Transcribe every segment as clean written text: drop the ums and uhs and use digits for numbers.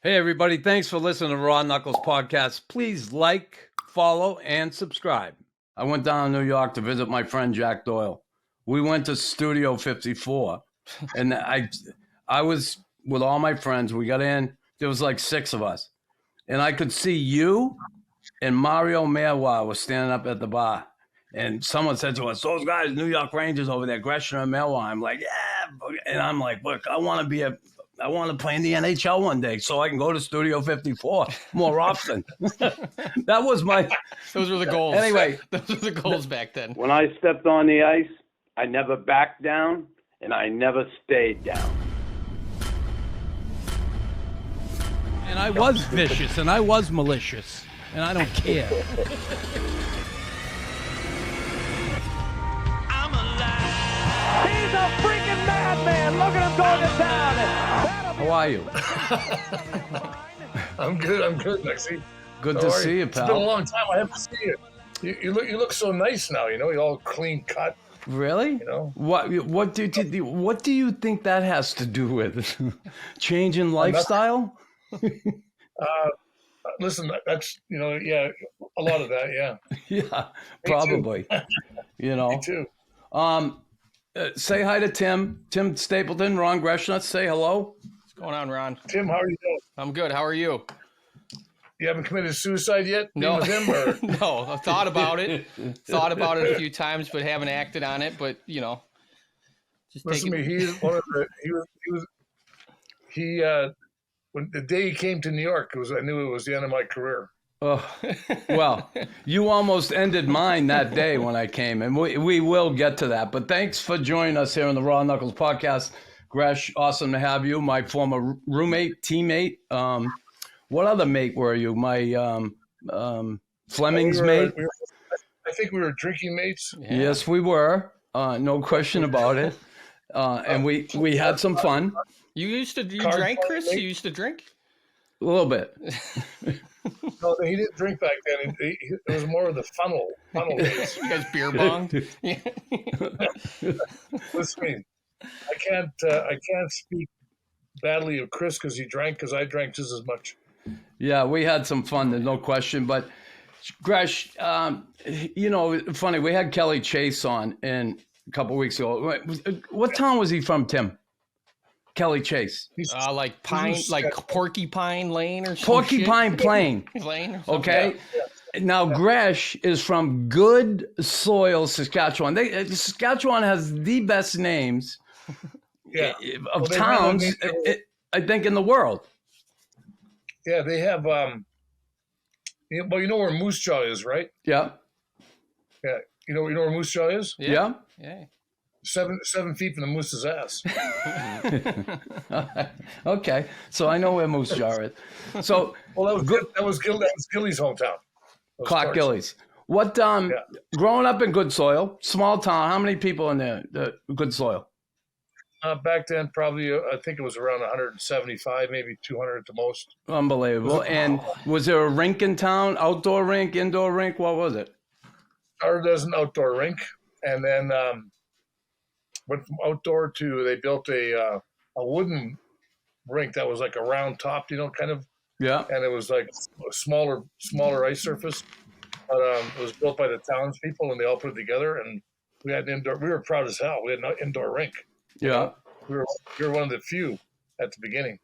Hey, everybody. Thanks for listening to RawKnux podcast. Please like, follow, and subscribe. I went down to New York to visit my friend Jack Doyle. We went to Studio 54, and I was with all my friends. We got in. There was like 6 of us. And I could see you and Mario Merwa was standing up at the bar. And someone said to us, those guys, New York Rangers over there, Greschner and Merwa. I'm like, yeah. And I'm like, look, I want to play in the NHL one day so I can go to Studio 54 more often. Those were the goals. Anyway. Those were the goals back then. When I stepped on the ice, I never backed down and I never stayed down. And I was vicious and I was malicious and I don't care. I'm alive. He's a freaking madman. Look at him going to town. How are you? I'm good, Lexi. Good to see you, pal. It's been a long time. I haven't seen you. You look so nice now. You know, you're all clean cut. Really? You know what do you think that has to do with change in lifestyle? Listen, that's yeah, a lot of that, yeah. Yeah, probably. Me too. Say hi to Tim Stapleton, Ron Greschner. Say hello. What's going on, Ron? Tim, how are you doing? I'm good. How are you? You haven't committed suicide yet? No, with him, or? No. I've thought about it. Thought about it a few times, but haven't acted on it. But just listen to me. He's one of the. He when the day he came to New York, I knew it was the end of my career. Oh, well, you almost ended mine that day when I came, and we will get to that. But thanks for joining us here on the RawKnux podcast. Gresh, awesome to have you, my former roommate, teammate. What other mate were you? My Fleming's mate? I think we were drinking mates. Yeah. Yes, we were. No question about it. And we had some fun. You drank, Chris? You used to drink? A little bit. No, he didn't drink back then. It was more of the funnel days. You guys beer bonged? Listen, I can't speak badly of Chris because he drank, because I drank just as much. Yeah, we had some fun, there's no question. But Gresh, funny, we had Kelly Chase on a couple of weeks ago. What town was he from, Tim? Kelly Chase. Like Porcupine Lane or something. Porcupine Plain. Lane. Okay. Yeah. Now Gresh is from Good Soil, Saskatchewan. Saskatchewan has the best names of towns, I think, in the world. Yeah, they have. Well, you know where Moose Jaw is, right? Yeah. Yeah. You know where Moose Jaw is? Yeah. 7 feet from the moose's ass. Okay, so I know where Moose Jaw is. So that was Gilly's hometown. Clark Gillies. What? Growing up in Good Soil, small town. How many people in there? Good Soil. Back then, probably I think it was around 175, maybe 200 at the most. Unbelievable. And was there a rink in town? Outdoor rink, indoor rink? What was it? Started as an outdoor rink, and then went from outdoor to they built a wooden rink that was like a round top, kind of. Yeah. And it was like a smaller ice surface, but it was built by the townspeople, and they all put it together. And we had an indoor. We were proud as hell. We had an indoor rink. Yeah. We were one of the few at the beginning,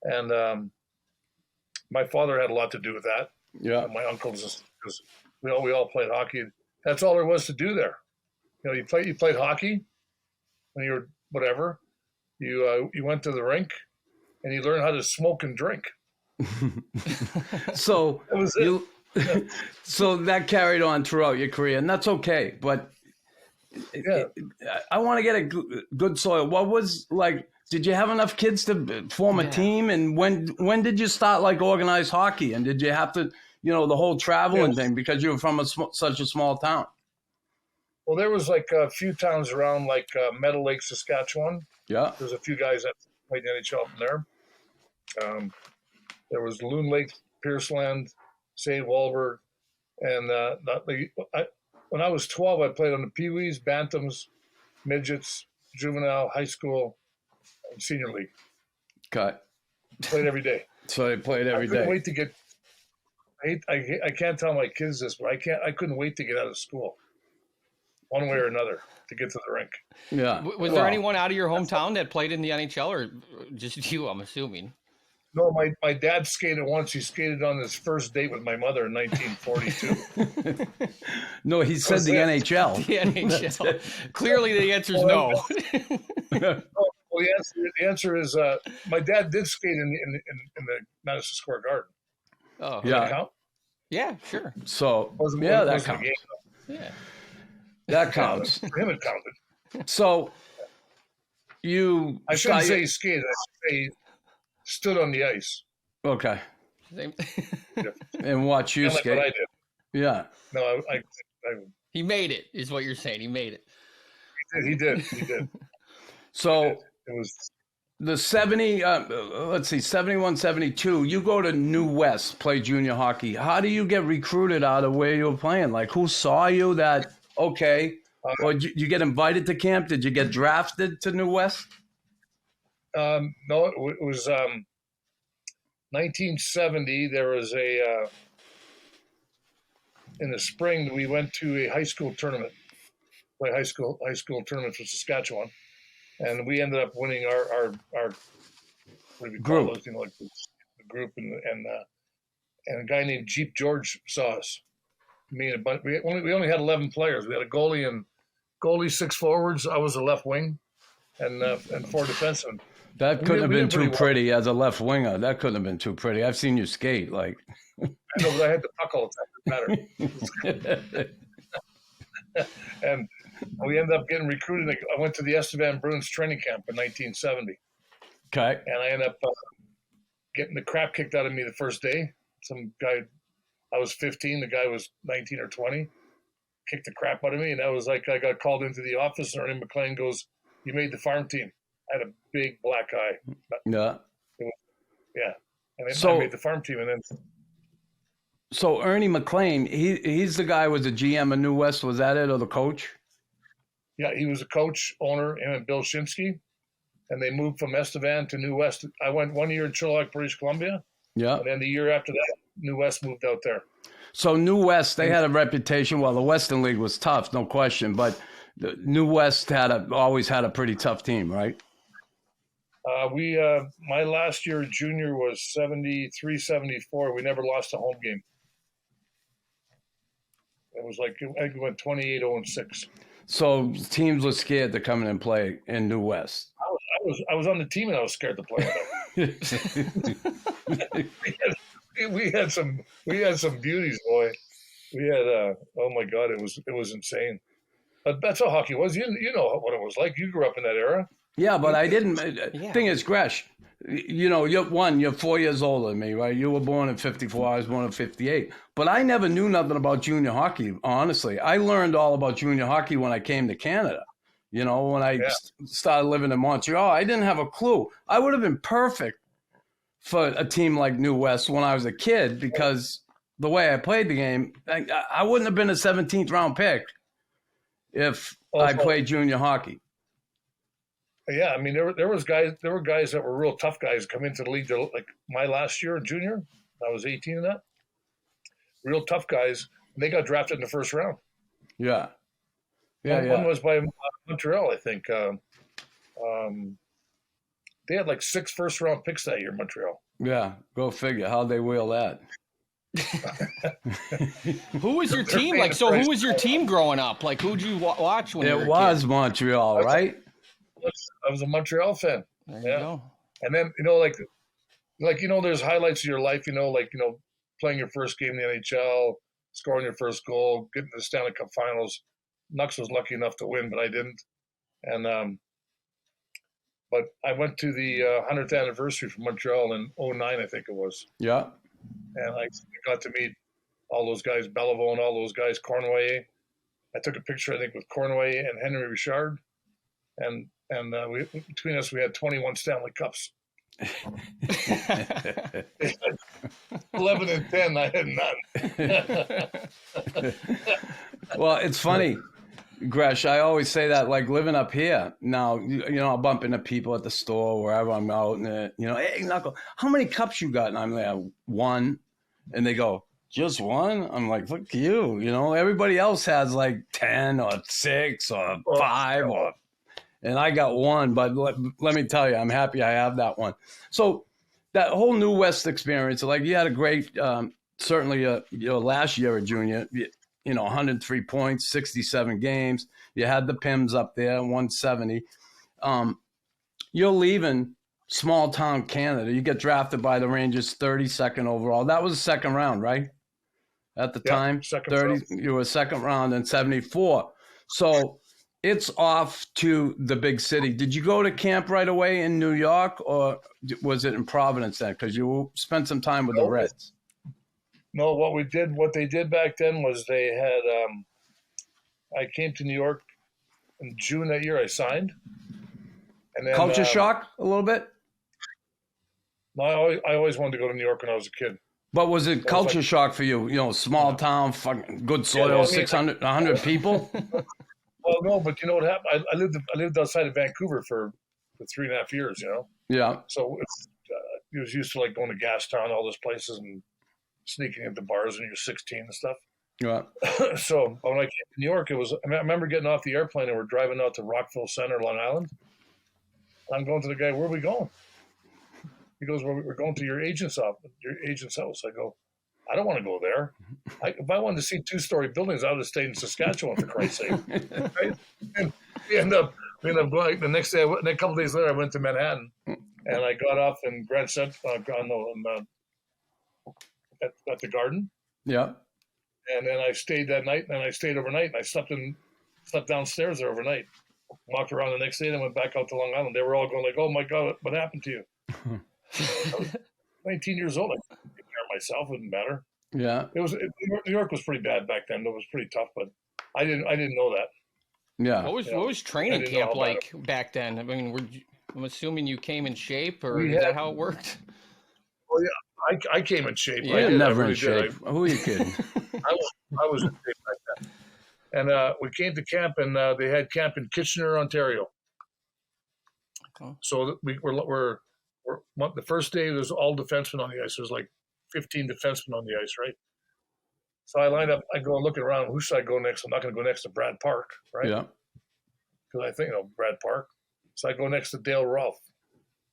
and my father had a lot to do with that. Yeah. And my uncles, because we all played hockey. That's all there was to do there. You played hockey when you were whatever. You went to the rink, and you learned how to smoke and drink. So that was it. So that carried on throughout your career, and that's okay. But I want to get a Good Soil. What was like? Did you have enough kids to form a team? And when did you start like organized hockey? And did you have to, the whole traveling thing because you were from such a small town? Well, there was like a few towns around, like Meadow Lake, Saskatchewan. Yeah, there's a few guys that played NHL from there. There was Loon Lake, Pierceland, St. Walburg, and when I was 12, I played on the Pee-wees, Bantams, Midgets, Juvenile, High School, and Senior League. Okay. Played every day. So they played every I couldn't day. wait to get. I can't tell my kids this, but I couldn't wait to get out of school, one way or another, to get to the rink. Yeah. Was there anyone out of your hometown that played in the NHL, or just you? I'm assuming. No, my dad skated once. He skated on his first date with my mother in 1942. No, he said the NHL. The NHL. Clearly, the answer is no. Well, the answer is my dad did skate in the Madison Square Garden. Oh, Does that Yeah. count? yeah, sure. So Wasn't- yeah, that wasn't a counts. game. Yeah. That counts. For him, it counted. So you I shouldn't shot- say he skated. I should say he stood on the ice. okay, Same- and watch you Kinda like what I skate. did. Yeah. No, He made it, is what you're saying. He made it. he did. So It was the 70, let's see, 71, 72, you go to New West, play junior hockey. How do you get recruited out of where you were playing? Like, who saw you that, okay, or did you get invited to camp? Did you get drafted to New West? no, it was 1970. There was in the spring we went to a high school tournament, play high school tournaments with Saskatchewan, and we ended up winning our what do we call Group. those? You know, like the group, and a guy named Jeep George saw us. Me and a bunch. We only had 11 players. We had a goalie, 6 forwards. I was a left wing, and 4 defensemen. That couldn't have we been did too pretty well. pretty as a left winger. That couldn't have been too pretty. I've seen you skate. Like, I know, but I had the puck all the time. It mattered. And we ended up getting recruited. I went to the Estevan Bruins training camp in 1970, okay. and I ended up getting the crap kicked out of me the first day. Some guy, I was 15, the guy was 19 or 20, kicked the crap out of me, and that was like I got called into the office, and Ernie McLean goes, "You made the farm team." I had a big black eye. Yeah. Yeah, and then So- I made the farm team, and then So Ernie McLean, he's the guy who was the GM of New West. Was that it, or the coach? yeah, he was a coach, owner, him and Bill Shinsky, and they moved from Estevan to New West. I went 1 year in Chilliwack, British Columbia, Yeah. and then the year after that, New West moved out there. So New West, they had a reputation. Well, the Western League was tough, no question, but the New West always had a pretty tough team, right? My last year junior was 73, 74. We never lost a home game. It was like, I think we went 28-0-6. So teams were scared to come in and play in New West. I was on the team and I was scared to play with them. we had some beauties, boy. We had oh my God, it was insane. But that's how hockey was. You know what it was like. You grew up in that era. Yeah, but I didn't. Yeah. Thing is, Gresh, you know, you're 4 years older than me, right? You were born in 54. I was born in 58. But I never knew nothing about junior hockey, honestly. I learned all about junior hockey when I came to Canada. You know, when I started living in Montreal, I didn't have a clue. I would have been perfect for a team like New West when I was a kid because the way I played the game, I wouldn't have been a 17th round pick if I played junior hockey. Yeah, I mean there were guys that were real tough guys come into the league. Like my last year junior, I was 18 in that. Real tough guys. And they got drafted in the first round. Yeah. One was by Montreal, I think. They had like 6 first-round picks that year, Montreal. Yeah, go figure. How'd they wheel that? Who was your team? paying Like, the so price. who was your team growing up? Like, who'd you watch when you were It a was kid? Montreal, right? I was a Montreal fan. There you Yeah. go. And then, there's highlights of your life, playing your first game in the NHL, scoring your first goal, getting to the Stanley Cup Finals. Knux was lucky enough to win, but I didn't. And but I went to the 100th anniversary from Montreal in 2009, I think it was. Yeah. And I got to meet all those guys, Belleville and all those guys, Cornway. I took a picture, I think, with Cornway and Henry Richard. And between us, we had 21 Stanley Cups. 11 and 10, I had none. Well, it's funny. Gresh, I always say that, like living up here now, I'll bump into people at the store, wherever I'm out, and hey, Knuckle, how many cups you got? And I'm like, one. And they go, just one? I'm like, fuck you. Everybody else has like 10 or 6 or 5 and I got one. But let me tell you, I'm happy I have that one. So that whole New West experience, like you had a great, certainly, last year at junior, 103 points, 67 games. You had the Pims up there, 170. You're leaving small town Canada. You get drafted by the Rangers 32nd overall. That was the second round, right? At the time, second 30. round. You were second round in 74. So it's off to the big city. Did you go to camp right away in New York, or was it in Providence then? Because you spent some time with the Reds. No, what they did back then was they had, I came to New York in June that year. I signed. And then, Culture shock a little bit? No, I always wanted to go to New York when I was a kid. But was it culture shock for you? Small town, fucking good soil, 600, 100 people? Well, no, but you know what happened? I lived outside of Vancouver for 3.5 years, Yeah. So he was used to like going to Gastown, all those places, and sneaking into bars when you're 16 and stuff. Yeah. So when I came to New York, I remember getting off the airplane and we're driving out to Rockville Center, Long Island. I'm going to the guy, where are we going? He goes, well, we're going to your agent's office, your agent's house. I go, I don't want to go there. If I wanted to see 2-story buildings, I would have stayed in Saskatchewan, for Christ's sake. Right? And we end up going the next day. A couple of days later, I went to Manhattan, and I got off in Grand Central, at the Garden. Yeah. And then I stayed that night, and I stayed overnight, and I slept downstairs there overnight. Walked around the next day, and went back out to Long Island. They were all going like, "Oh my God, what happened to you?" I was 19 years old. I couldn't take care of myself. It didn't matter. Yeah. New York was pretty bad back then. It was pretty tough, but I didn't know that. Yeah. What was training camp like back then? I mean, I'm assuming you came in shape, or is that how it worked? Well, yeah, I came in shape. Yeah, never in shape. Who are you kidding? I was in shape back then. And we came to camp, and they had camp in Kitchener, Ontario. Okay. So we're the first day, there's all defensemen on the ice. There's like 15 defensemen on the ice, right? So I lined up. I go looking around. Who should I go next? I'm not going to go next to Brad Park, right? Yeah. Because I think, Brad Park. So I go next to Dale Rolfe.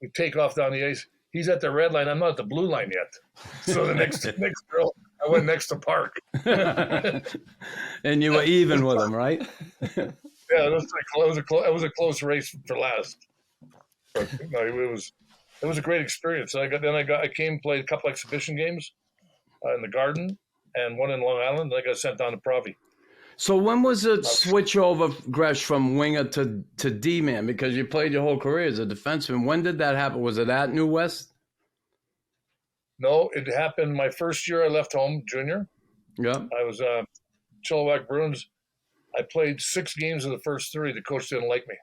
We take off down the ice. He's at the red line. I'm not at the blue line yet. So the next girl, I went next to Park. And you were even with him, right? Yeah, it was a close race for last. But no, it was a great experience. I came, played a couple exhibition games in the Garden and one in Long Island. Then I got sent down to Provi. So when was it switch over, Gresh, from winger to D-man? Because you played your whole career as a defenseman. When did that happen? Was it at New West? No, it happened my first year I left home, junior. Yeah. I was Chilliwack Bruins. I played 6 games of the first 3. The coach didn't like me.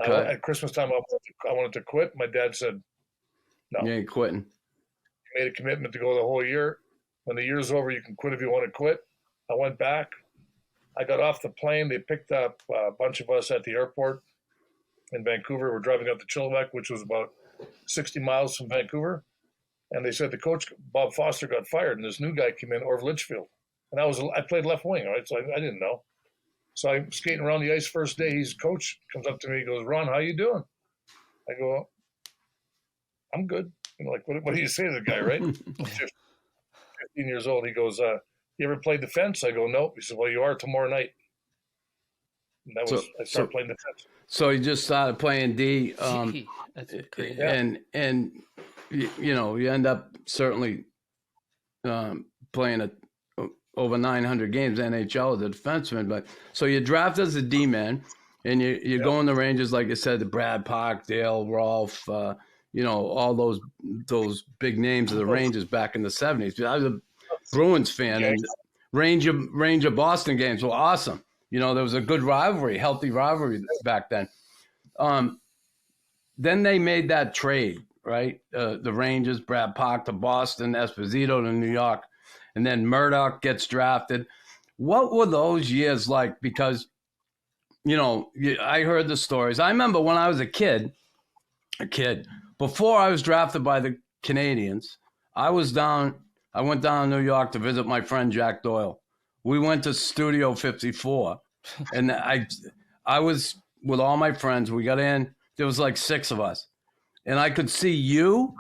Okay. At Christmas time, I wanted to quit. My dad said, no. You ain't quitting. He made a commitment to go the whole year. When the year's over, you can quit if you want to quit. I went back. I got off the plane. They picked up a bunch of us at the airport in Vancouver. We're driving up to Chilliwack, which was about 60 miles from Vancouver. And they said the coach, Bob Foster, got fired, and this new guy came in, Orv Litchfield. And I played left wing, right? So I didn't know. So I'm skating around the ice first day. He's coach, comes up to me, he goes, Ron, how you doing? I go, I'm good. Like, what do you say to the guy, right? 15 years old. He goes, you ever played defense? I go, nope. He said, well, you are tomorrow night. And I started playing defense. So you just started playing D. That's crazy. And you end up certainly playing over 900 games NHL as a defenseman. But so you draft as a D-man, and you go in the Rangers, like I said, the Brad Park, Dale Rolfe, all those big names of the Rangers back in the 70s. I was a Bruins fan, and Ranger Boston games were awesome. There was a good rivalry, healthy rivalry back then. Then they made that trade, right? The Rangers, Brad Park to Boston, Esposito to New York, and then Murdoch gets drafted. What were those years like? Because I heard the stories. I remember when I was a kid, before I was drafted by the Canadians, I went down to New York to visit my friend Jack Doyle. We went to Studio 54, and I was with all my friends. We got in. There was like 6 of us, and I could see you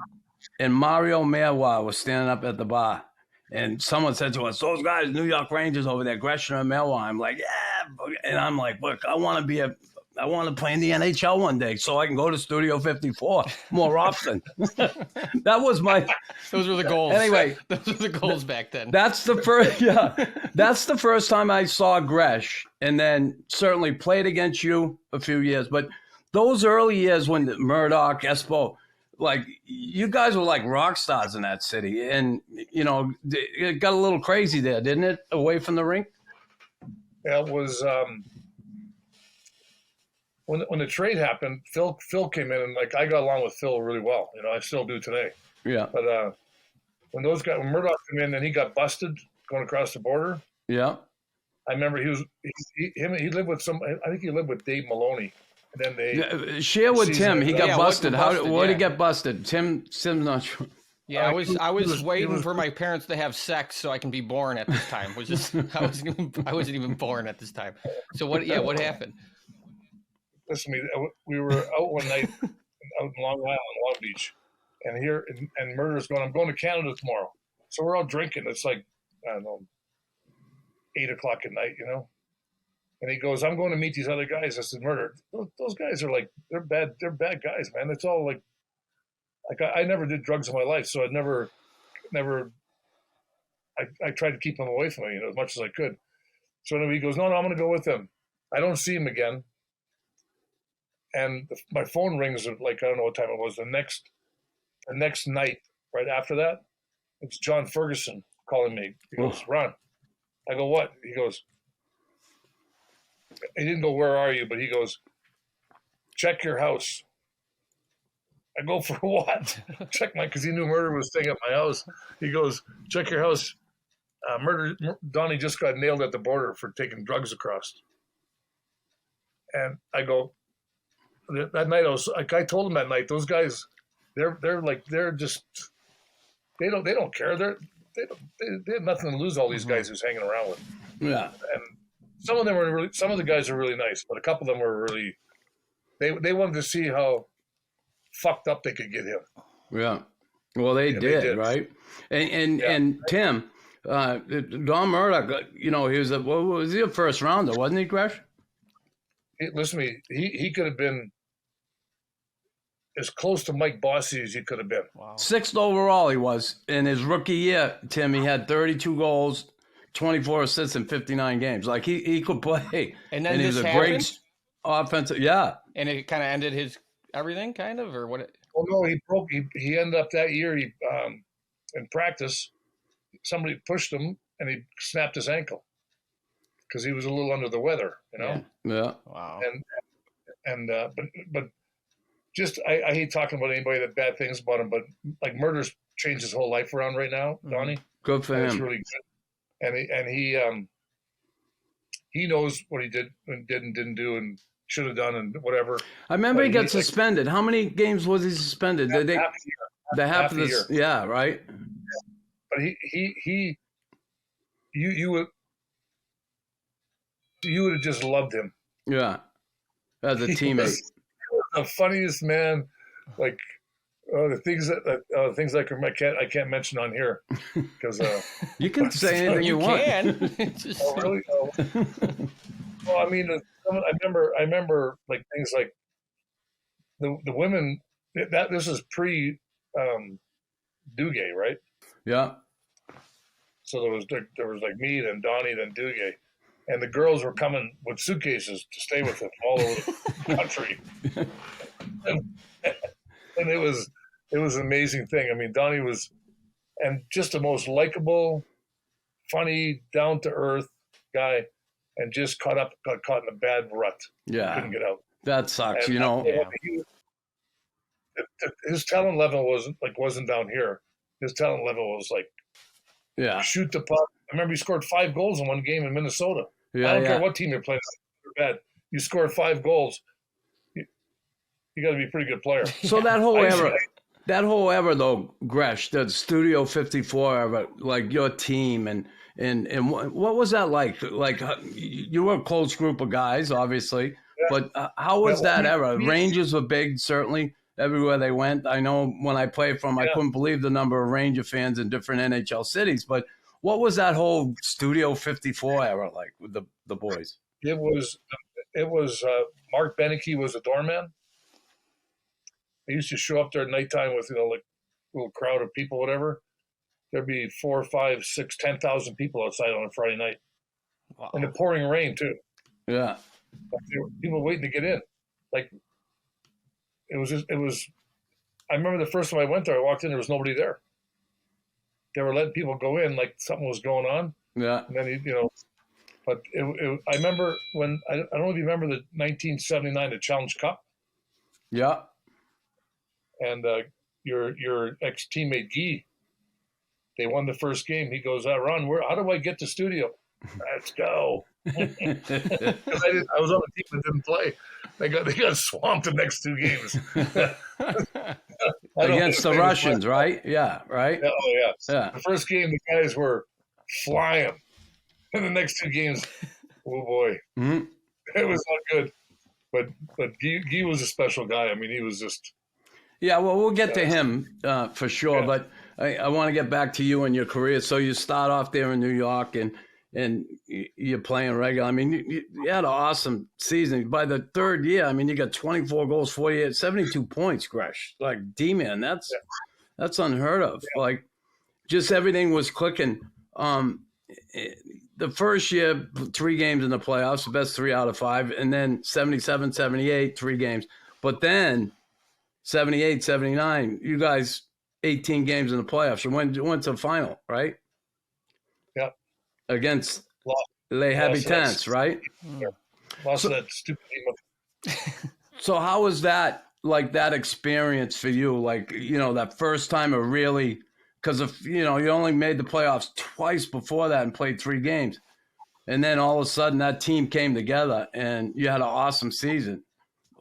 and Mario Mailwa was standing up at the bar. And someone said to us, "Those guys, New York Rangers over there, Greschner and Mailwa." I'm like, "Yeah," and I'm like, "Look, I want to play in the NHL one day, so I can go to Studio 54 more often." Those were the goals. Anyway, those were the goals back then. That's the first. Yeah, that's the first time I saw Gresh, and then certainly played against you a few years. But those early years when Murdoch, Espo, like you guys were like rock stars in that city, and it got a little crazy there, didn't it? Away from the rink. Yeah, it was. When the trade happened, Phil came in, and like I got along with Phil really well. I still do today. Yeah. But when Murdoch came in and he got busted going across the border. Yeah. I remember he lived with I think he lived with Dave Maloney. And then share with Tim. He got busted. What did he get get busted? Tim's not sure. Yeah, I was waiting for my parents to have sex so I can be born at this time. I wasn't even born at this time. So what happened? Listen to me. We were out one night out in Long Island, Long Beach, and Murder's going, "I'm going to Canada tomorrow." So we're all drinking. It's like, I don't know, 8:00 at night, And he goes, "I'm going to meet these other guys." I said, "Murder, those guys are like, they're bad guys, man. It's all like I never did drugs in my life, so I never, I tried to keep them away from me, as much as I could." So anyway, he goes, "No, I'm going to go with them." I don't see him again. And my phone rings at like, I don't know what time it was. The next night, right after that, it's John Ferguson calling me. He goes, "Ron." I go, "What?" He goes, he didn't go, "Where are you?" But he goes, "Check your house." I go, "For what?" Check because he knew Murder was staying at my house. He goes, "Check your house. Donnie just got nailed at the border for taking drugs across." And I go, that night I told him that night, those guys, they're just, they don't care. They have nothing to lose. All these guys who's hanging around with. Yeah. And some of the guys are really nice, but a couple of them were really, they wanted to see how fucked up they could get him. Yeah. Well, they did, right? And Tim, Don Murdoch, he was he a first rounder, wasn't he, Gresh? Listen to me, he could have been as close to Mike Bossy as he could have been. Wow. 6th overall he was. In his rookie year, Tim, he had 32 goals, 24 assists in 59 games. Like he could play. And then he was a great offensive. Yeah. And it kind of ended his everything, kind of, or what? Oh no, he ended up that year. He in practice, somebody pushed him and he snapped his ankle because he was a little under the weather, Yeah. Wow. But just I hate talking about anybody that bad things about him, but like Murder's changed his whole life around right now, Donnie. Good for him. It's really good, and he knows what he did and didn't do and should have done and whatever. I remember he got suspended. How many games was he suspended? Half a year. Yeah, right. But you would have just loved him. Yeah, as a teammate. The funniest man, like the things I can't mention on here because you can say anything you want. Oh, really? Well, I mean, I remember like things like the women. This is pre Duguay, right? Yeah. So there was like me, then Donnie, then Duguay. And the girls were coming with suitcases to stay with them all over the country. and it was an amazing thing. I mean, Donnie was, and just the most likable, funny, down to earth guy, and just got caught in a bad rut. Yeah, couldn't get out. That sucks, and, his talent level wasn't down here. His talent level was like, shoot the puck. I remember he scored 5 goals in one game in Minnesota. I don't care what team you're playing, they're bad. you score 5 goals, you got to be a pretty good player. So that whole era though, Gresh, the Studio 54 era, like your team and what was that like? Like you were a close group of guys, obviously, but how was that era? Rangers were big, certainly everywhere they went. I know when I played for them, I couldn't believe the number of Ranger fans in different NHL cities. But what was that whole Studio 54 era like with the boys? It was Mark Beneke was a doorman. I used to show up there at nighttime with, like a little crowd of people, whatever. There'd be 4, 5, 6, 10,000 people outside on a Friday night. Wow. And the pouring rain too. Yeah. Like, people waiting to get in. Like it was I remember the first time I went there, I walked in, there was nobody there. They were letting people go in like something was going on. Yeah. And then, but I remember when, I don't know if you remember the 1979, the Challenge Cup. Yeah. And your ex-teammate, Guy, they won the first game. He goes, Ron, how do I get to studio? Let's go. Because I was on the team that didn't play. They got swamped the next 2 games. Against the Russians, right? Yeah, right? Yeah, oh, yeah. Yeah. The first game, the guys were flying. And the next 2 games, oh, boy. Mm-hmm. It was not good. But Guy was a special guy. I mean, he was just... Yeah, well, we'll get to him for sure. Yeah. But I want to get back to you and your career. So you start off there in New York and you're playing regular. I mean, you had an awesome season. By the 3rd year, I mean, you got 24 goals, 48, 72 points, Gresh. Like, D-man, that's unheard of. Yeah. Like, just everything was clicking. The first year, 3 games in the playoffs, the best 3 out of 5. And then 77, 78, 3 games. But then 78, 79, you guys 18 games in the playoffs. You went to the final, right? Yep. Against Les Habitants, right? Yeah. Lost that stupid game. So how was that, like, that experience for you? Like, that first time of really, because you only made the playoffs twice before that and played 3 games. And then all of a sudden that team came together and you had an awesome season.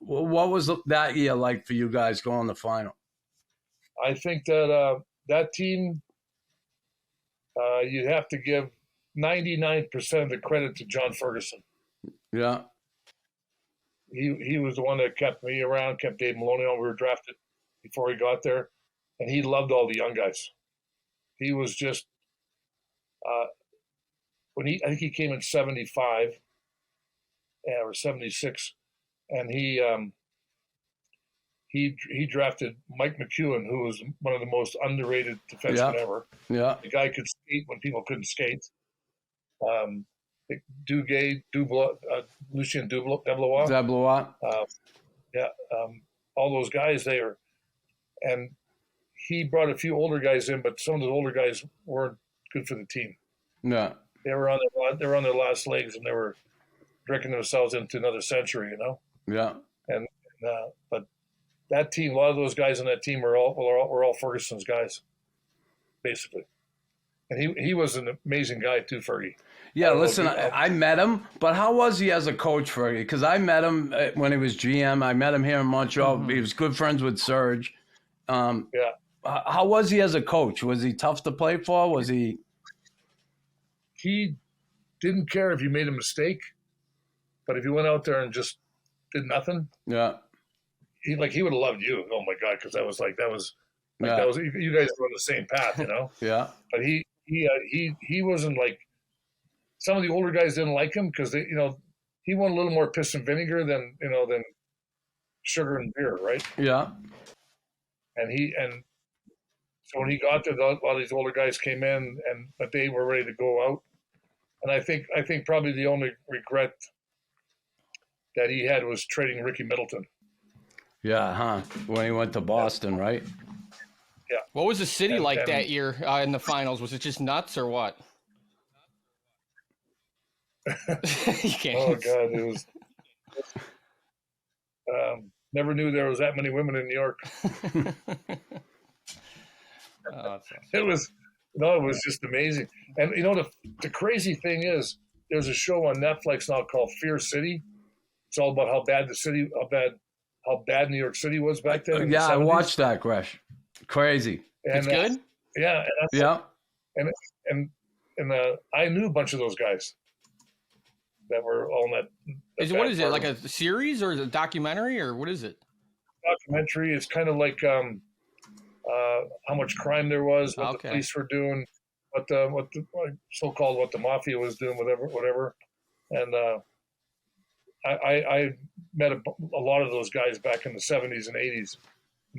What was that year like for you guys going to the final? I think that that team, you'd have to give 99% of the credit to John Ferguson. Yeah. He was the one that kept me around, kept Dave Maloney on. We were drafted before he got there. And he loved all the young guys. He was just, I think he came in 75 or 76. And he drafted Mike McEwen, who was one of the most underrated defensemen ever. Yeah, the guy could skate when people couldn't skate. Lucien Deblois. All those guys there, and he brought a few older guys in, but some of the older guys weren't good for the team. Yeah, they were on their last legs, and they were drinking themselves into another century. Yeah, but that team, a lot of those guys on that team were all Ferguson's guys, basically. And he was an amazing guy too, Fergie. Yeah, listen, I met him, but how was he as a coach, Fergie? Because I met him when he was GM. I met him here in Montreal. Mm-hmm. He was good friends with Serge. Yeah. How was he as a coach? Was he tough to play for? Was he? He didn't care if you made a mistake, but if you went out there and just did nothing, yeah, he would have loved you. Oh my God, because that was you guys were on the same path, Yeah. But he wasn't like, some of the older guys didn't like him because he wanted a little more piss and vinegar than sugar and beer, right? Yeah. And so when he got there, a lot of these older guys came in, but they were ready to go out. And I think probably the only regret that he had was trading Ricky Middleton. Yeah, huh? When he went to Boston, right? Yeah. What was the city like that year in the finals? Was it just nuts or what? You can't. Oh God, it was. Never knew there was that many women in New York. It was just amazing. And the crazy thing is, there's a show on Netflix now called Fear City, It's all about how bad how bad New York City was back then. Yeah, I watched that, Gresh. Crazy. And, It's good. Yeah. Yeah. And I knew a bunch of those guys that were on that. What is it, like a series or is it a documentary or what is it? Documentary. It's kind of like how much crime there was, what the police were doing, what the so-called what the mafia was doing, whatever. And I met a lot of those guys back in the 70s and 80s.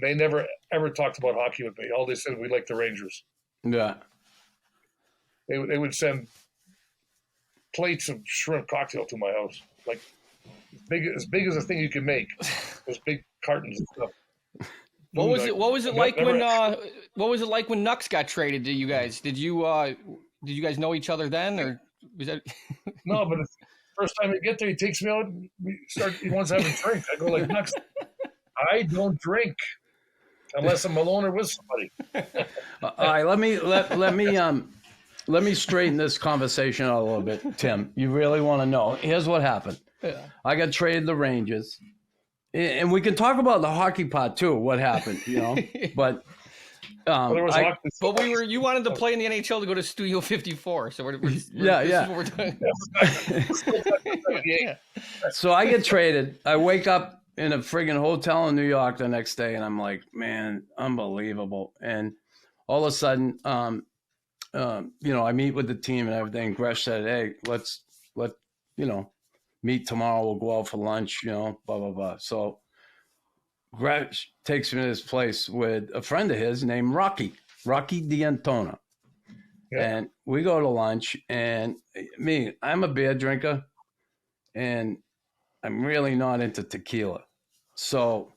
They never ever talked about hockey with me. All they said, we like the Rangers. Yeah. They would send plates of shrimp cocktail to my house, like as big as a thing you could make. Those big cartons and stuff. What was it like when Knux got traded to you guys? Did you guys know each other then, or was that? No, but the first time he get there, he takes me out. And he wants to have a drink. I go like, Knux, I don't drink unless I'm alone or with somebody. All right, let me straighten this conversation out a little bit, Tim. You really want to know? Here's what happened. Yeah. I got traded to Rangers, and we can talk about the hockey part too. What happened, But you wanted to play in the NHL to go to Studio 54. So this is what we're doing. Yeah. So I get traded. I wake up in a friggin' hotel in New York the next day, and I'm like, man, unbelievable. And all of a sudden, I meet with the team and everything. Gresh said, hey, let's meet tomorrow. We'll go out for lunch, blah, blah, blah. So Gresh takes me to this place with a friend of his named Rocky D'Antona. Yeah. And we go to lunch, and I'm a beer drinker, and I'm really not into tequila. So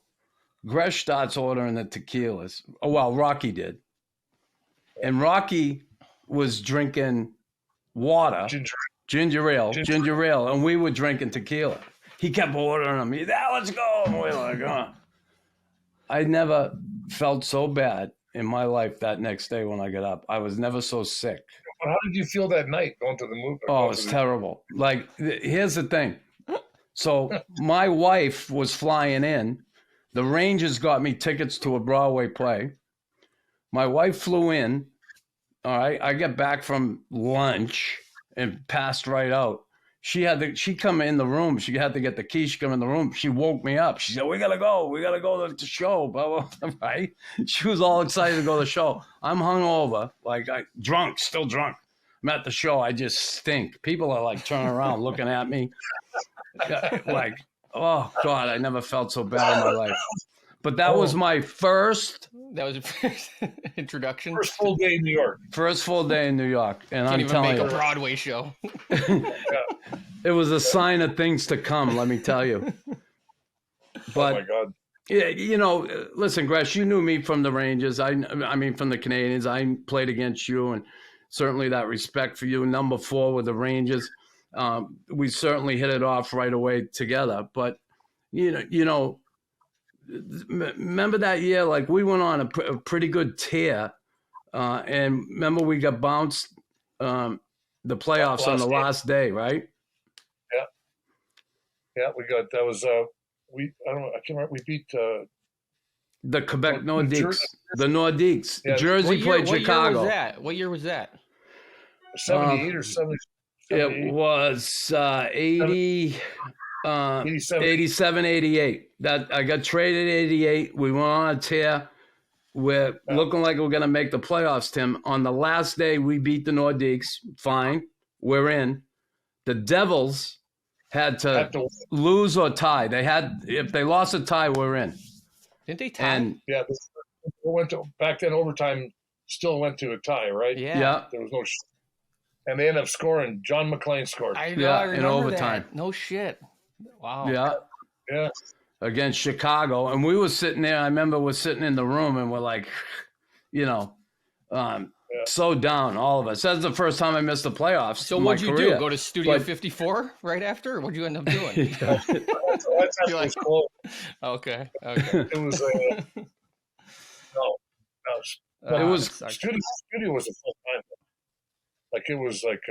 Gresh starts ordering the tequilas. Oh, well, Rocky did. And Rocky was drinking water, ginger ale, and we were drinking tequila. He kept ordering them. Let's go. And we're like, oh. I never felt so bad in my life that next day when I got up. I was never so sick. How did you feel that night going to the movie? Oh, it was terrible. Like, here's the thing. So my wife was flying in. The Rangers got me tickets to a Broadway play. My wife flew in. All right. I get back from lunch and passed right out. She come in the room. She had to get the key. She come in the room. She woke me up. She said, we got to go. We got to go to the show. Blah, blah, blah, right? She was all excited to go to the show. I'm hungover, still drunk. I'm at the show. I just stink. People are like turning around looking at me. Like, oh, God, I never felt so bad in my life. But that was my first. That was your first introduction. First full day in New York. First full day in New York. And I'm telling you. Can't even make a Broadway show. It was a sign of things to come, let me tell you. But, oh, my God. Yeah, listen, Gresh, you knew me from the Rangers. I mean, from the Canadians. I played against you, and certainly that respect for you. Number 4 with the Rangers. We certainly hit it off right away together. But, remember that year, like we went on a pretty good tear. And remember we got bounced the playoffs on the last day, right? Yeah. Yeah, that was, I don't know, I can't remember, we beat the Quebec Nordiques. The Nordiques. Yeah. Jersey played Chicago. What year was that? 78 or 70? It was 80. 87, 88. That I got traded 88. We went on a tear. We're looking like we're going to make the playoffs, Tim. On the last day, we beat the Nordiques. Fine. We're in. The Devils had to lose or tie. If they lost a tie, we're in. Didn't they tie? And, back then, overtime still went to a tie, right? Yeah. There was no and they ended up scoring. John McClain scored. I remember in overtime. That. No shit. Wow. Yeah. Against Chicago. And we were sitting there. I remember we're sitting in the room and we're like, so down, all of us. That's the first time I missed the playoffs. So what'd you do? Go to Studio 54 right after? Or what'd you end up doing? That's cool. Okay. It was it was studio was a full time. Like it was like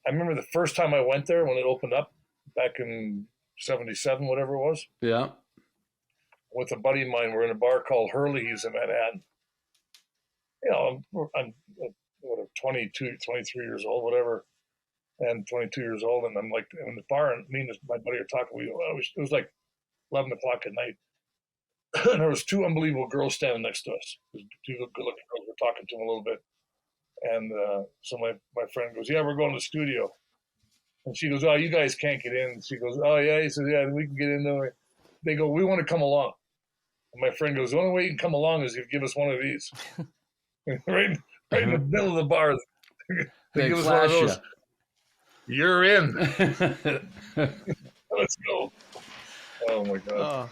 I remember the first time I went there when it opened up back in 77, whatever it was, Yeah. with a buddy of mine. We're in a bar called Hurley's in Manhattan. You know, I'm 22, 23 years old, whatever, and 22 years old. And I'm like in the bar, and me and my buddy are talking. It was like 11 o'clock at night. And there was two unbelievable girls standing next to us. Two good-looking girls. We're talking to them a little bit. And so my friend goes, yeah, we're going to the studio. And she goes, oh, you guys can't get in. She goes, oh, yeah. He says, yeah, we can get in there. They go, we want to come along. And my friend goes, the only way you can come along is if you give us one of these. right in the middle of the bar. They give us one of those. You're in. Let's go. Oh, my God. Oh,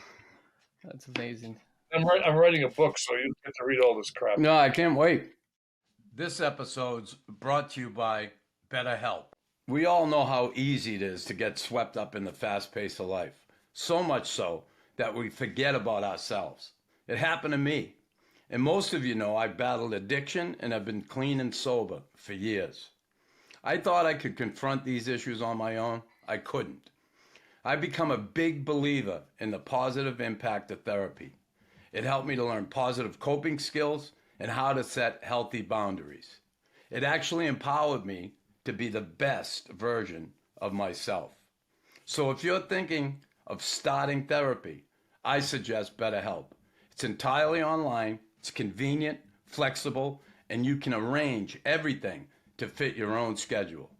that's amazing. I'm writing a book, so you get to read all this crap. No, I can't wait. This episode's brought to you by BetterHelp. We all know how easy it is to get swept up in the fast pace of life. So much so that we forget about ourselves. It happened to me. And most of you know I've battled addiction and have been clean and sober for years. I thought I could confront these issues on my own. I couldn't. I've become a big believer in the positive impact of therapy. It helped me to learn positive coping skills and how to set healthy boundaries. It actually empowered me to be the best version of myself. So if you're thinking of starting therapy, I suggest BetterHelp. It's entirely online, it's convenient, flexible, and you can arrange everything to fit your own schedule.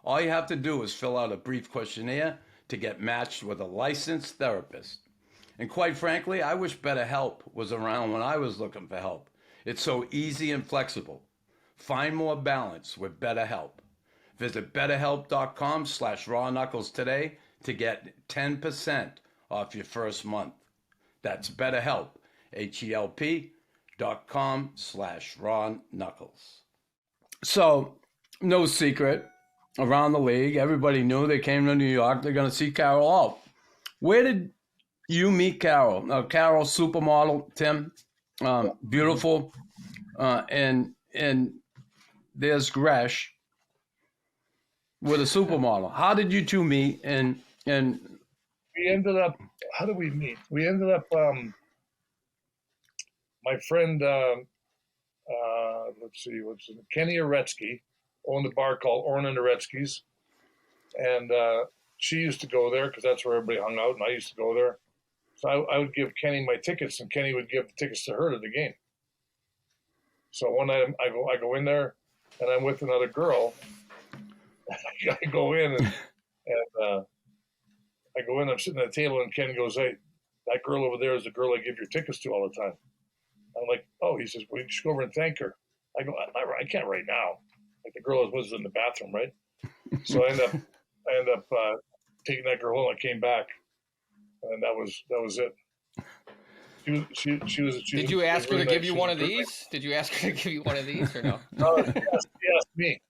All you have to do is fill out a brief questionnaire to get matched with a licensed therapist. And quite frankly, I wish BetterHelp was around when I was looking for help. It's so easy and flexible. Find more balance with BetterHelp. Visit BetterHelp.com/RawKnux today to get 10% off your first month. That's BetterHelp, HELP.com/RawKnux. So, no secret, around the league, everybody knew they came to New York, they're going to see Carol out. Where did you meet Carol? Carol, supermodel, Tim, beautiful, and there's Gresh with a supermodel. How did you two meet? And we ended up. How did we meet? We ended up. My friend, let's see, what's it? Kenny Oretsky owned a bar called Orrin and Oretsky's, and she used to go there because that's where everybody hung out, and I used to go there. So I would give Kenny my tickets, and Kenny would give the tickets to her to the game. So one night I go in there, and I'm with another girl. I go in and I go in. I'm sitting at the table, and Ken goes, "Hey, that girl over there is the girl I give your tickets to all the time." I'm like, "Oh," he says, "Well, you should go over and thank her." I go, "I can't right now." Like the girl was in the bathroom, right? So I end up taking that girl home. I came back, and that was it. She was. Did you ask her to give you one of these? Did you ask her to give you one of these or no? No, she asked me.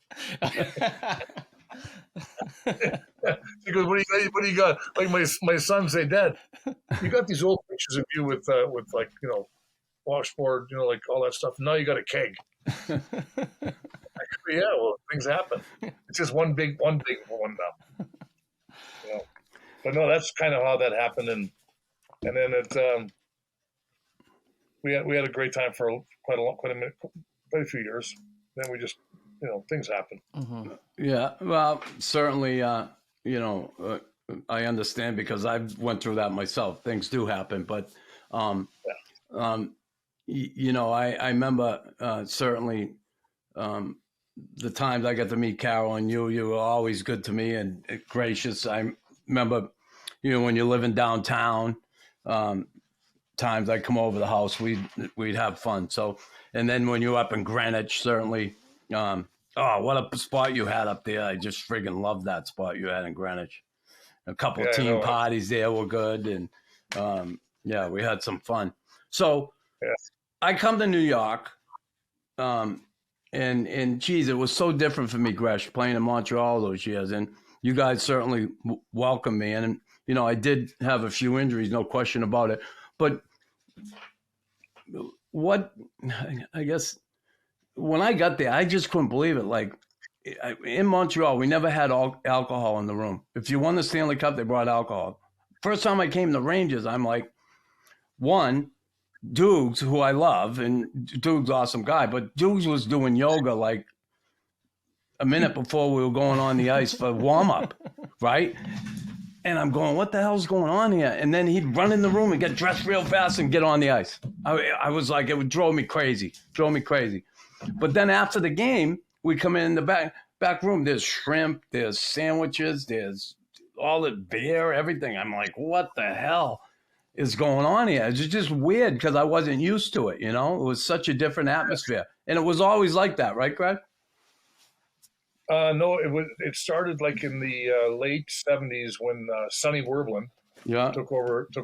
She goes, what do you got? Like my son say, "Dad, you got these old pictures of you with like, you know, washboard, you know, like all that stuff. Now you got a keg." I go, yeah, well, things happen. It's just one big one now. You know? But no, that's kind of how that happened, and then it we had a great time for quite a few years. Then we just, you know, things happen. Mm-hmm. yeah, well, certainly, you know, I understand because I've went through that myself. Things do happen, but, you know, I remember certainly the times I got to meet Carol and you were always good to me and gracious. I remember, you know, when you're living downtown, times I'd come over the house, we'd have fun. So, and then when you're up in Greenwich, certainly, oh, what a spot you had up there. I just friggin' loved that spot you had in Greenwich. A couple of team parties there were good. And yeah, we had some fun. So I come to New York, and geez, it was so different for me, Gresh, playing in Montreal those years. And you guys certainly welcomed me. And, you know, I did have a few injuries, no question about it. But what, I guess, when I got there, I just couldn't believe it. Like, in Montreal, we never had alcohol in the room. If you won the Stanley Cup, they brought alcohol. First time I came to Rangers, I'm like, one, Dukes, who I love, and Dukes, awesome guy, but Dukes was doing yoga like a minute before we were going on the ice for warm-up, right? And I'm going, what the hell's going on here? And then he'd run in the room and get dressed real fast and get on the ice. I was like, it would drove me crazy. But then after the game, we come in the back room. There's shrimp, there's sandwiches, there's all the beer, everything. I'm like, what the hell is going on here? It's just weird because I wasn't used to it, you know? It was such a different atmosphere. And it was always like that, right, Greg? No, it started like in the late 70s when Sonny Werblin took over the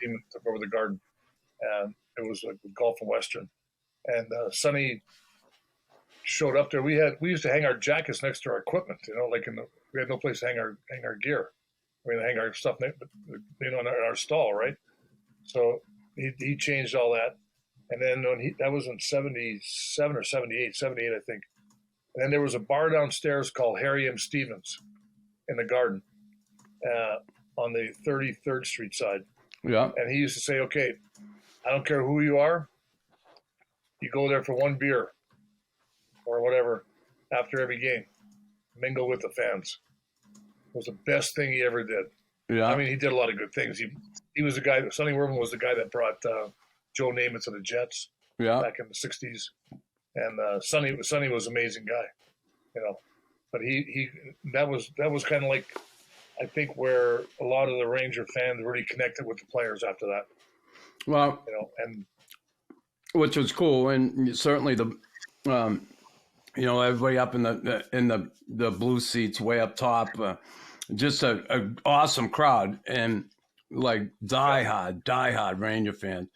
team, took over the Garden. And it was like Golf and Western. And Sonny showed up there. We used to hang our jackets next to our equipment, you know, like we had no place to hang our gear. We had to hang our stuff, you know, in our stall, right? So he changed all that. And then that was in 77 or 78, I think. And then there was a bar downstairs called Harry M. Stevens in the Garden on the 33rd Street side. Yeah. And he used to say, okay, I don't care who you are. You go there for one beer or whatever after every game. Mingle with the fans. It was the best thing he ever did. Yeah. I mean, he did a lot of good things. He was the guy, Sonny Werman was the guy that brought Joe Namath to the Jets back in the 60s. And Sonny was an amazing guy, you know. But that was kind of like, I think, where a lot of the Ranger fans really connected with the players after that. Well, you know, and which was cool, and certainly the, you know, everybody up in the blue seats way up top, just a awesome crowd, and like diehard Ranger fans.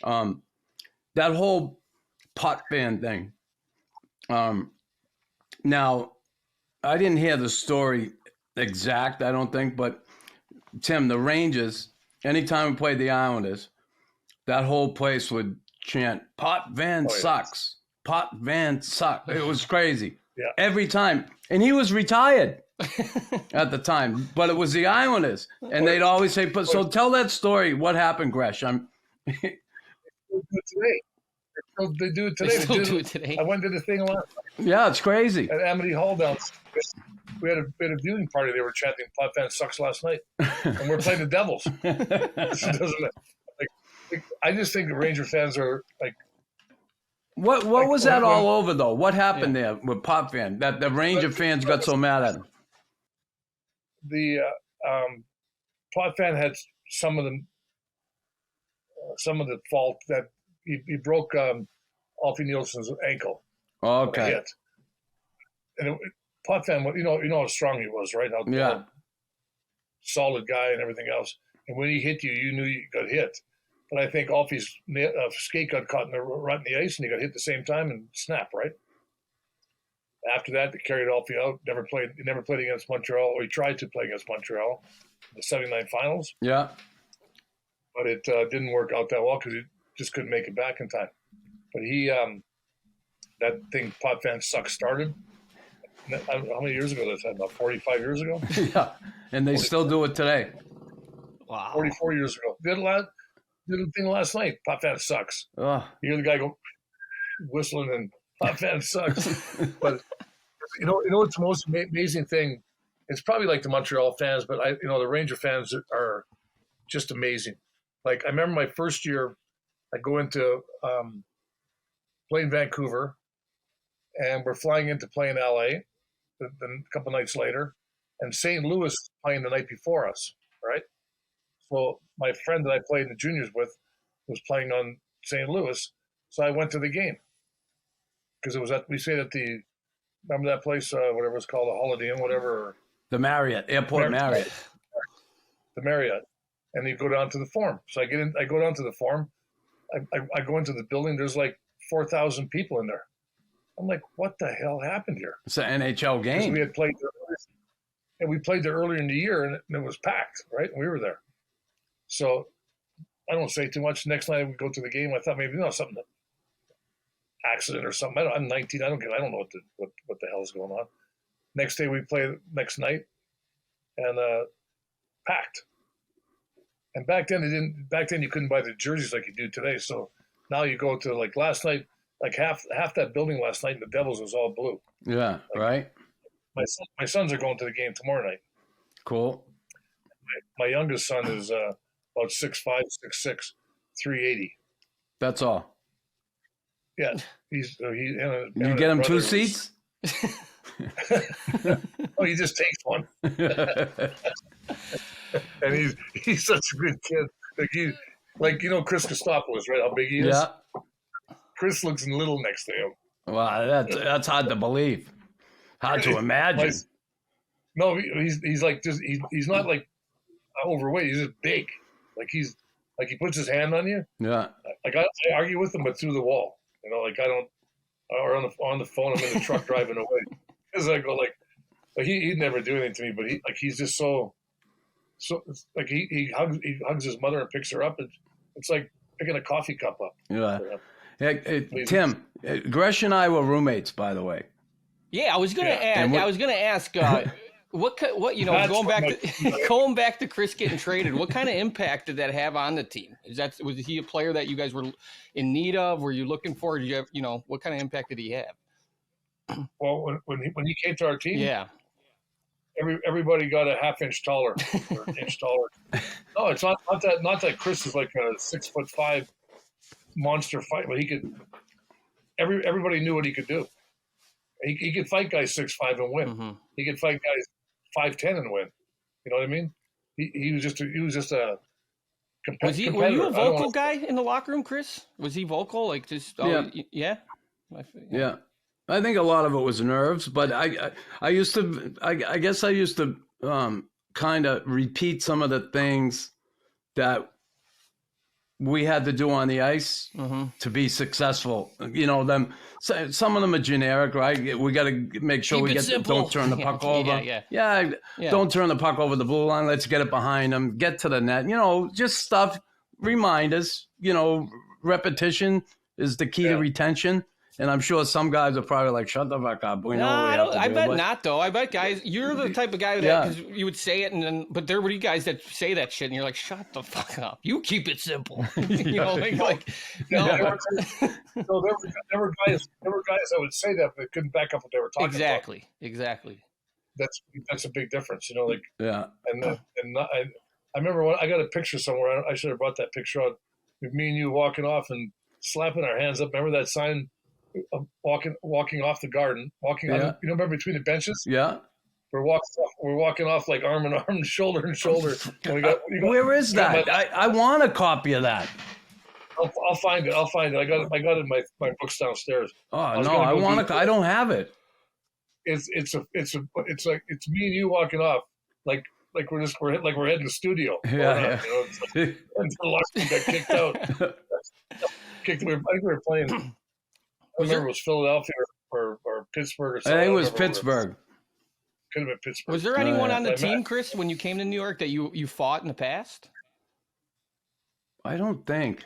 That whole pot fan thing. Now, I didn't hear the story exact, I don't think, but Tim, the Rangers, anytime we played the Islanders, that whole place would chant, "Pot Van sucks. Pot Van sucks." It was crazy. Yeah. Every time. And he was retired at the time, but it was the Islanders. And they'd always say, so tell that story. What happened, Gresh? They do it today. They still do it today. I went to the thing last night. Yeah, it's crazy. At Amity Hall down. We had a viewing party. They were chanting "Pot Fan sucks" last night, and we're playing the Devils. I just think the Ranger fans are like. What was that all over though? What happened there with Pot Fan that the Ranger fans got so mad at him? The Pot Fan had some of the fault that he broke Alfie Nielsen's ankle. Okay. Hit. And Pot Fan, you know how strong he was, right? How solid guy and everything else. And when he hit you, you knew you got hit. But I think Alfie's skate got caught right in the ice, and he got hit at the same time and snapped, right? After that, they carried Alfie out. He never played against Montreal, or he tried to play against Montreal in the 79 finals. Yeah. But it didn't work out that well because he just couldn't make it back in time. But that thing, Pot Fan Sucks, started. How many years ago was that? About 45 years ago? Yeah. And they still do it today. Wow. 44 years ago. Did the thing last night. Pot Fan Sucks. Oh. You hear the guy go whistling and Pot Fan Sucks. But you know what's the most amazing thing? It's probably like the Montreal fans, but the Ranger fans are just amazing. Like I remember my first year, I go into play in Vancouver, and we're flying into play in LA. Then a couple nights later, and St. Louis playing the night before us, right? So my friend that I played in the juniors with was playing on St. Louis, so I went to the game because it was we stayed at remember that place, whatever it's called, the Holiday Inn, whatever. The Marriott, Airport Marriott. The Marriott, and you go down to the Forum. So I go down to the Forum. I go into the building. There's like 4,000 people in there. I'm like, what the hell happened here? It's an NHL game. We had played there, and we played there earlier in the year, and it was packed, right? We were there. So I don't say too much. Next night we go to the game. I thought maybe something, accident or something. I'm 19. I don't know what the hell is going on. Next day we play next night, and packed. And back then you couldn't buy the jerseys like you do today. So now you go to, like, last night, like half that building last night in the Devils was all blue. Yeah, right. My sons are going to the game tomorrow night. Cool. My youngest son is about 6'5", 6'6", 380. That's all. Yeah, You get him two seats? Oh, he just takes one. And he's such a good kid. Like Chris Christopoulos, right? How big he is. Yeah. Chris looks little next to him. Wow, that's hard to believe. Hard to imagine. No, he's like just he's not like overweight. He's just big. Like he puts his hand on you. Yeah. Like I argue with him, but through the wall. Like I don't, or on the phone. I'm in the truck driving away because I go like he'd never do anything to me, but he's just so like he hugs his mother and picks her up. It's like picking a coffee cup up. Yeah. Hey, Tim, Gresh and I were roommates, by the way. Yeah, I was gonna ask. What going back to Chris getting traded? What kind of impact did that have on the team? Was he a player that you guys were in need of? Were you looking for? Did you have, what kind of impact did he have? Well, when he came to our team, yeah, everybody got a half inch taller or an inch taller. No, it's not that Chris is like a 6'5" monster fight, but he could. Everybody knew what he could do. He could fight guys 6'5" and win. Mm-hmm. He could fight guys 5'10" and win. You know what I mean? He was just a competitor. Were you a vocal guy in the locker room, Chris? Was he vocal? Like just yeah. I think a lot of it was nerves, but I guess I used to kind of repeat some of the things that we had to do on the ice to be successful. Some of them are generic, right? We got to make sure don't turn the puck over. Yeah. Don't turn the puck over the blue line. Let's get it behind them. Get to the net. Just stuff. Reminders. Repetition is the key to retention. And I'm sure some guys are probably like, shut the fuck up. We know what we have to do. I bet not, though. I bet guys, you're the type of guy that because you would say it, but there were you guys that say that shit, and you're like, shut the fuck up. You keep it simple. There were guys that would say that, but couldn't back up what they were talking about. Exactly. That's a big difference, And I remember when I got a picture somewhere. I should have brought that picture on. Me and you walking off and slapping our hands up. Remember that sign? Walking off the garden, remember between the benches? Yeah. We're walking off like arm in arm, shoulder in shoulder. Where is that? I want a copy of that. I'll find it. I got it in my books downstairs. Oh no, I don't have it. It's like it's me and you walking off like we're heading to the studio. Yeah. Until Larson got kicked out. I think we were playing. I remember it was Philadelphia or Pittsburgh or something. I think it was Pittsburgh. Could have been Pittsburgh. Was there anyone on the team, Chris, when you came to New York that you fought in the past? I don't think.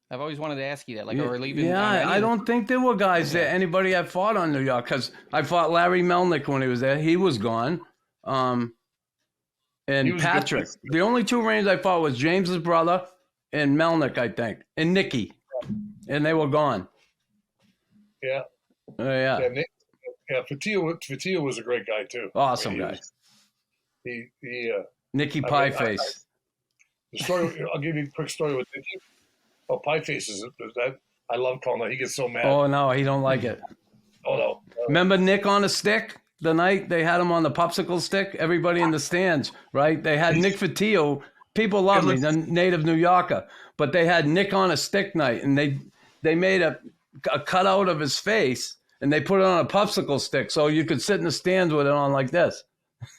I've always wanted to ask you that. I don't think there were guys that anybody had fought on New York because I fought Larry Melnick when he was there. He was gone. And Patrick. The only two Rangers I fought was James's brother and Melnick, I think, and Nicky. And they were gone. Yeah. Fatillo was a great guy too. Awesome guy. Nicky Pieface. The story. I'll give you a quick story with Nicky. Oh, Pieface is that? I love calling that. He gets so mad. Oh no, he don't like it. Oh no. Remember Nick on a stick? The night they had him on the popsicle stick. Everybody in the stands, right? They had Nick Fatillo. People love me, the native New Yorker, but they had Nick on a stick night, and they made a cutout of his face and they put it on a popsicle stick so you could sit in the stands with it on like this.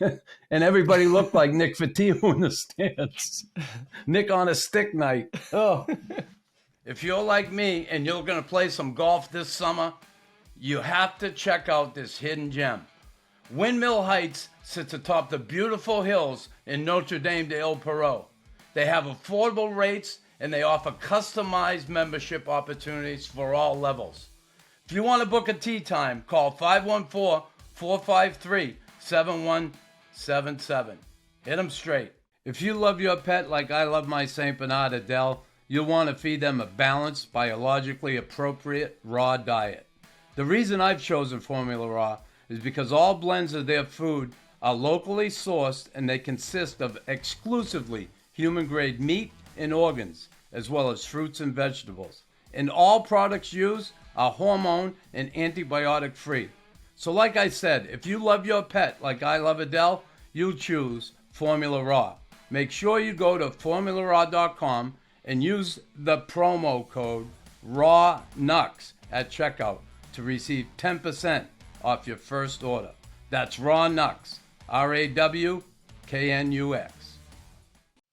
And everybody looked like Nick Fatillo in the stands. Nick on a stick night. Oh. If you're like me and you're going to play some golf this summer, you have to check out this hidden gem. Windmill Heights sits atop the beautiful hills in Notre Dame de El Perot. They have affordable rates and they offer customized membership opportunities for all levels. If you want to book a tee time, call 514-4 453-7177. Hit them straight. If you love your pet like I love my St. Bernard Adele, you'll want to feed them a balanced, biologically appropriate raw diet. The reason I've chosen Formula Raw is because all blends of their food are locally sourced and they consist of exclusively human-grade meat and organs, as well as fruits and vegetables. And all products used are hormone and antibiotic free. So like I said, if you love your pet like I love Adele, you'll choose Formula Raw. Make sure you go to formularaw.com and use the promo code RawKnux at checkout to receive 10% off your first order. That's RawKnux, RawKnux.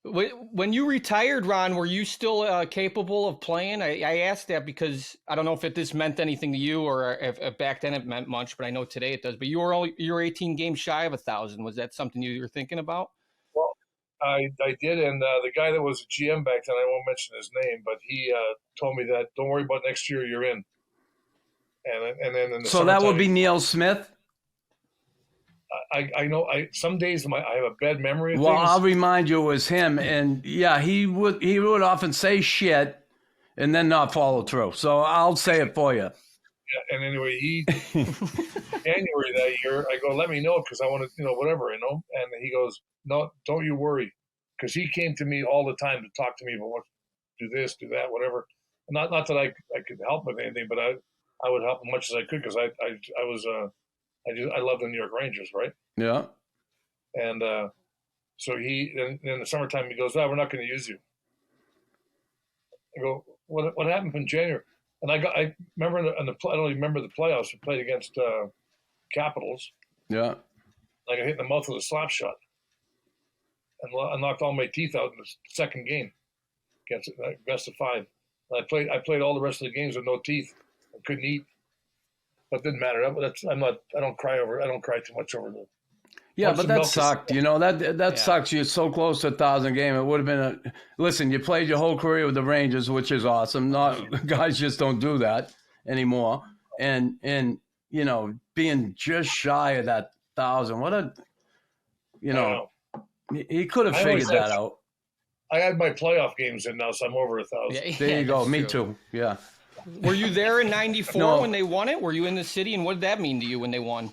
When you retired, Ron, were you still capable of playing? I asked that because I don't know if this meant anything to you or if back then it meant much, but I know today it does. But you were 18 games shy of 1,000. Was that something you were thinking about? Well, I did, and the guy that was a GM back then, I won't mention his name, but he told me that, don't worry about next year, you're in. And then in the so that would be Neil Smith? I know. Some days I have a bad memory of well, things. I'll remind you it was him, and yeah, he would often say shit and then not follow through. So I'll say it for you. Yeah, and anyway, January that year, I go, let me know because I want to, whatever, And he goes, no, don't you worry, because he came to me all the time to talk to me about what, do this, do that, whatever. Not that I could help with anything, but I would help as much as I could because I love the New York Rangers, right? Yeah. And so in the summertime, he goes, we're not going to use you. I go, what happened in January? And I remember I don't even remember the playoffs. We played against Capitals. Yeah. I got hit in the mouth with a slap shot. And I knocked all my teeth out in the second game against best of 5. And I played all the rest of the games with no teeth. I couldn't eat. But it didn't matter. I don't cry too much over the. Yeah, but that sucked. That sucks. You're so close to 1,000 game. It would have been listen, you played your whole career with the Rangers, which is awesome. Guys just don't do that anymore. And being just shy of that 1,000. He could have figured that out. I had my playoff games in now, so I'm over 1,000. Yeah, there you go. Me true. too. Yeah. Were you there in '94 No. when they won it? Were you in the city, and what did that mean to you when they won?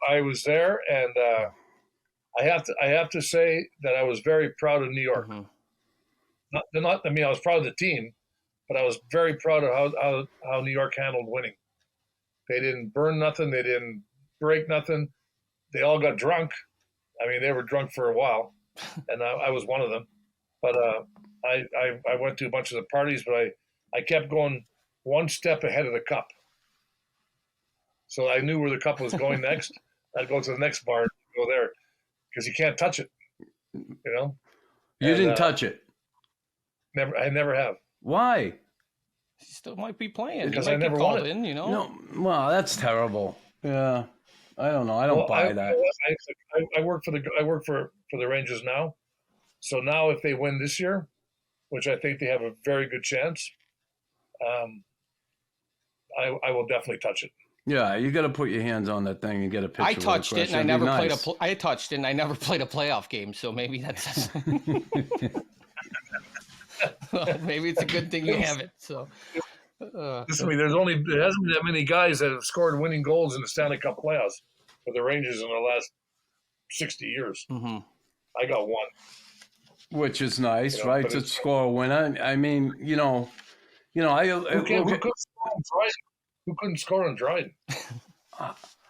I was there, and I have to say that I was very proud of New York. Mm-hmm. I was proud of the team, but I was very proud of how New York handled winning. They didn't burn nothing. They didn't break nothing. They all got drunk. I mean, they were drunk for a while, and I was one of them. But I went to a bunch of the parties, but I kept going one step ahead of the cup. So I knew where the cup was going next. I'd go to the next bar and go there because you can't touch it, You didn't touch it? Never. I never have. Why? He still might be playing. Because he might I never get called won it. in, No, well, that's terrible. Yeah, I don't know. I don't buy that. I work for the Rangers now. So now if they win this year, which I think they have a very good chance, I will definitely touch it. Yeah, you got to put your hands on that thing and get a picture. I touched it, and I never played I touched it, and I never played a playoff game. So maybe that's maybe it's a good thing you have it. So. Listen to me. There hasn't been that many guys that have scored winning goals in the Stanley Cup playoffs for the Rangers in the last 60 years. Mm-hmm. I got one. Which is nice, right? To score a winner. I mean, who couldn't score on Dryden?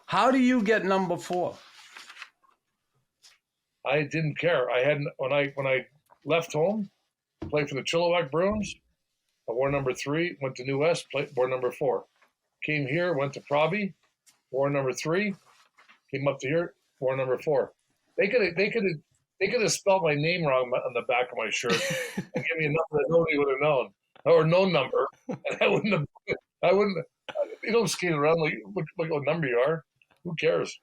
How do you get number 4? I didn't care. I hadn't when I left home, played for the Chilliwack Bruins. I wore number 3. Went to New West, wore number 4. Came here, went to Proby, wore number 3. Came up to here, wore number 4. They could have spelled my name wrong on the back of my shirt and give me a number that nobody would have known, or no number, and I wouldn't. You don't skate around like what number you are. Who cares?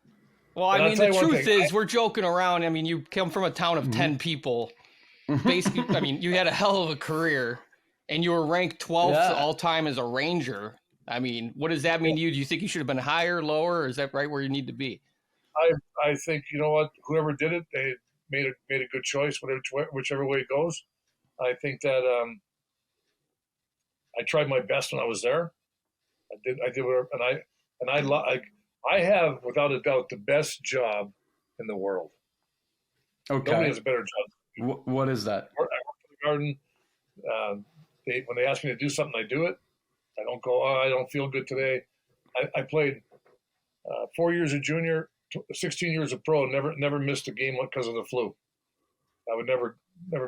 Well, I mean, the truth is, we're joking around. I mean, you come from a town of 10 people. Basically, I mean, you had a hell of a career, and you were ranked 12th all time as a Ranger. I mean, what does that mean to you? Do you think you should have been higher, lower, or is that right where you need to be? I think, you know what, whoever did it, they made a good choice, whichever way it goes. I think that I tried my best when I was there. I did whatever, I have without a doubt the best job in the world. Okay. Nobody has a better job. What is that? I work for the Garden. When they ask me to do something, I do it. I don't go, I don't feel good today. I played 4 years of junior, 16 years of pro, never missed a game because of the flu. I would never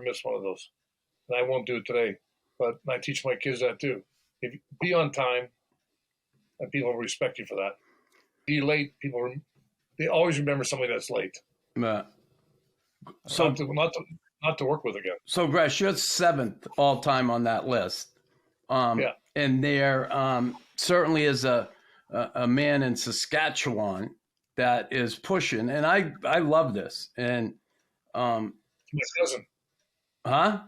miss one of those. And I won't do it today. But I teach my kids that too. If you be on time, and people will respect you for that. Be late, they always remember somebody that's late. So not to work with again. So, Gresh, you're 7th all time on that list. Yeah. And there certainly is a man in Saskatchewan that is pushing, and I love this. And my cousin. Huh?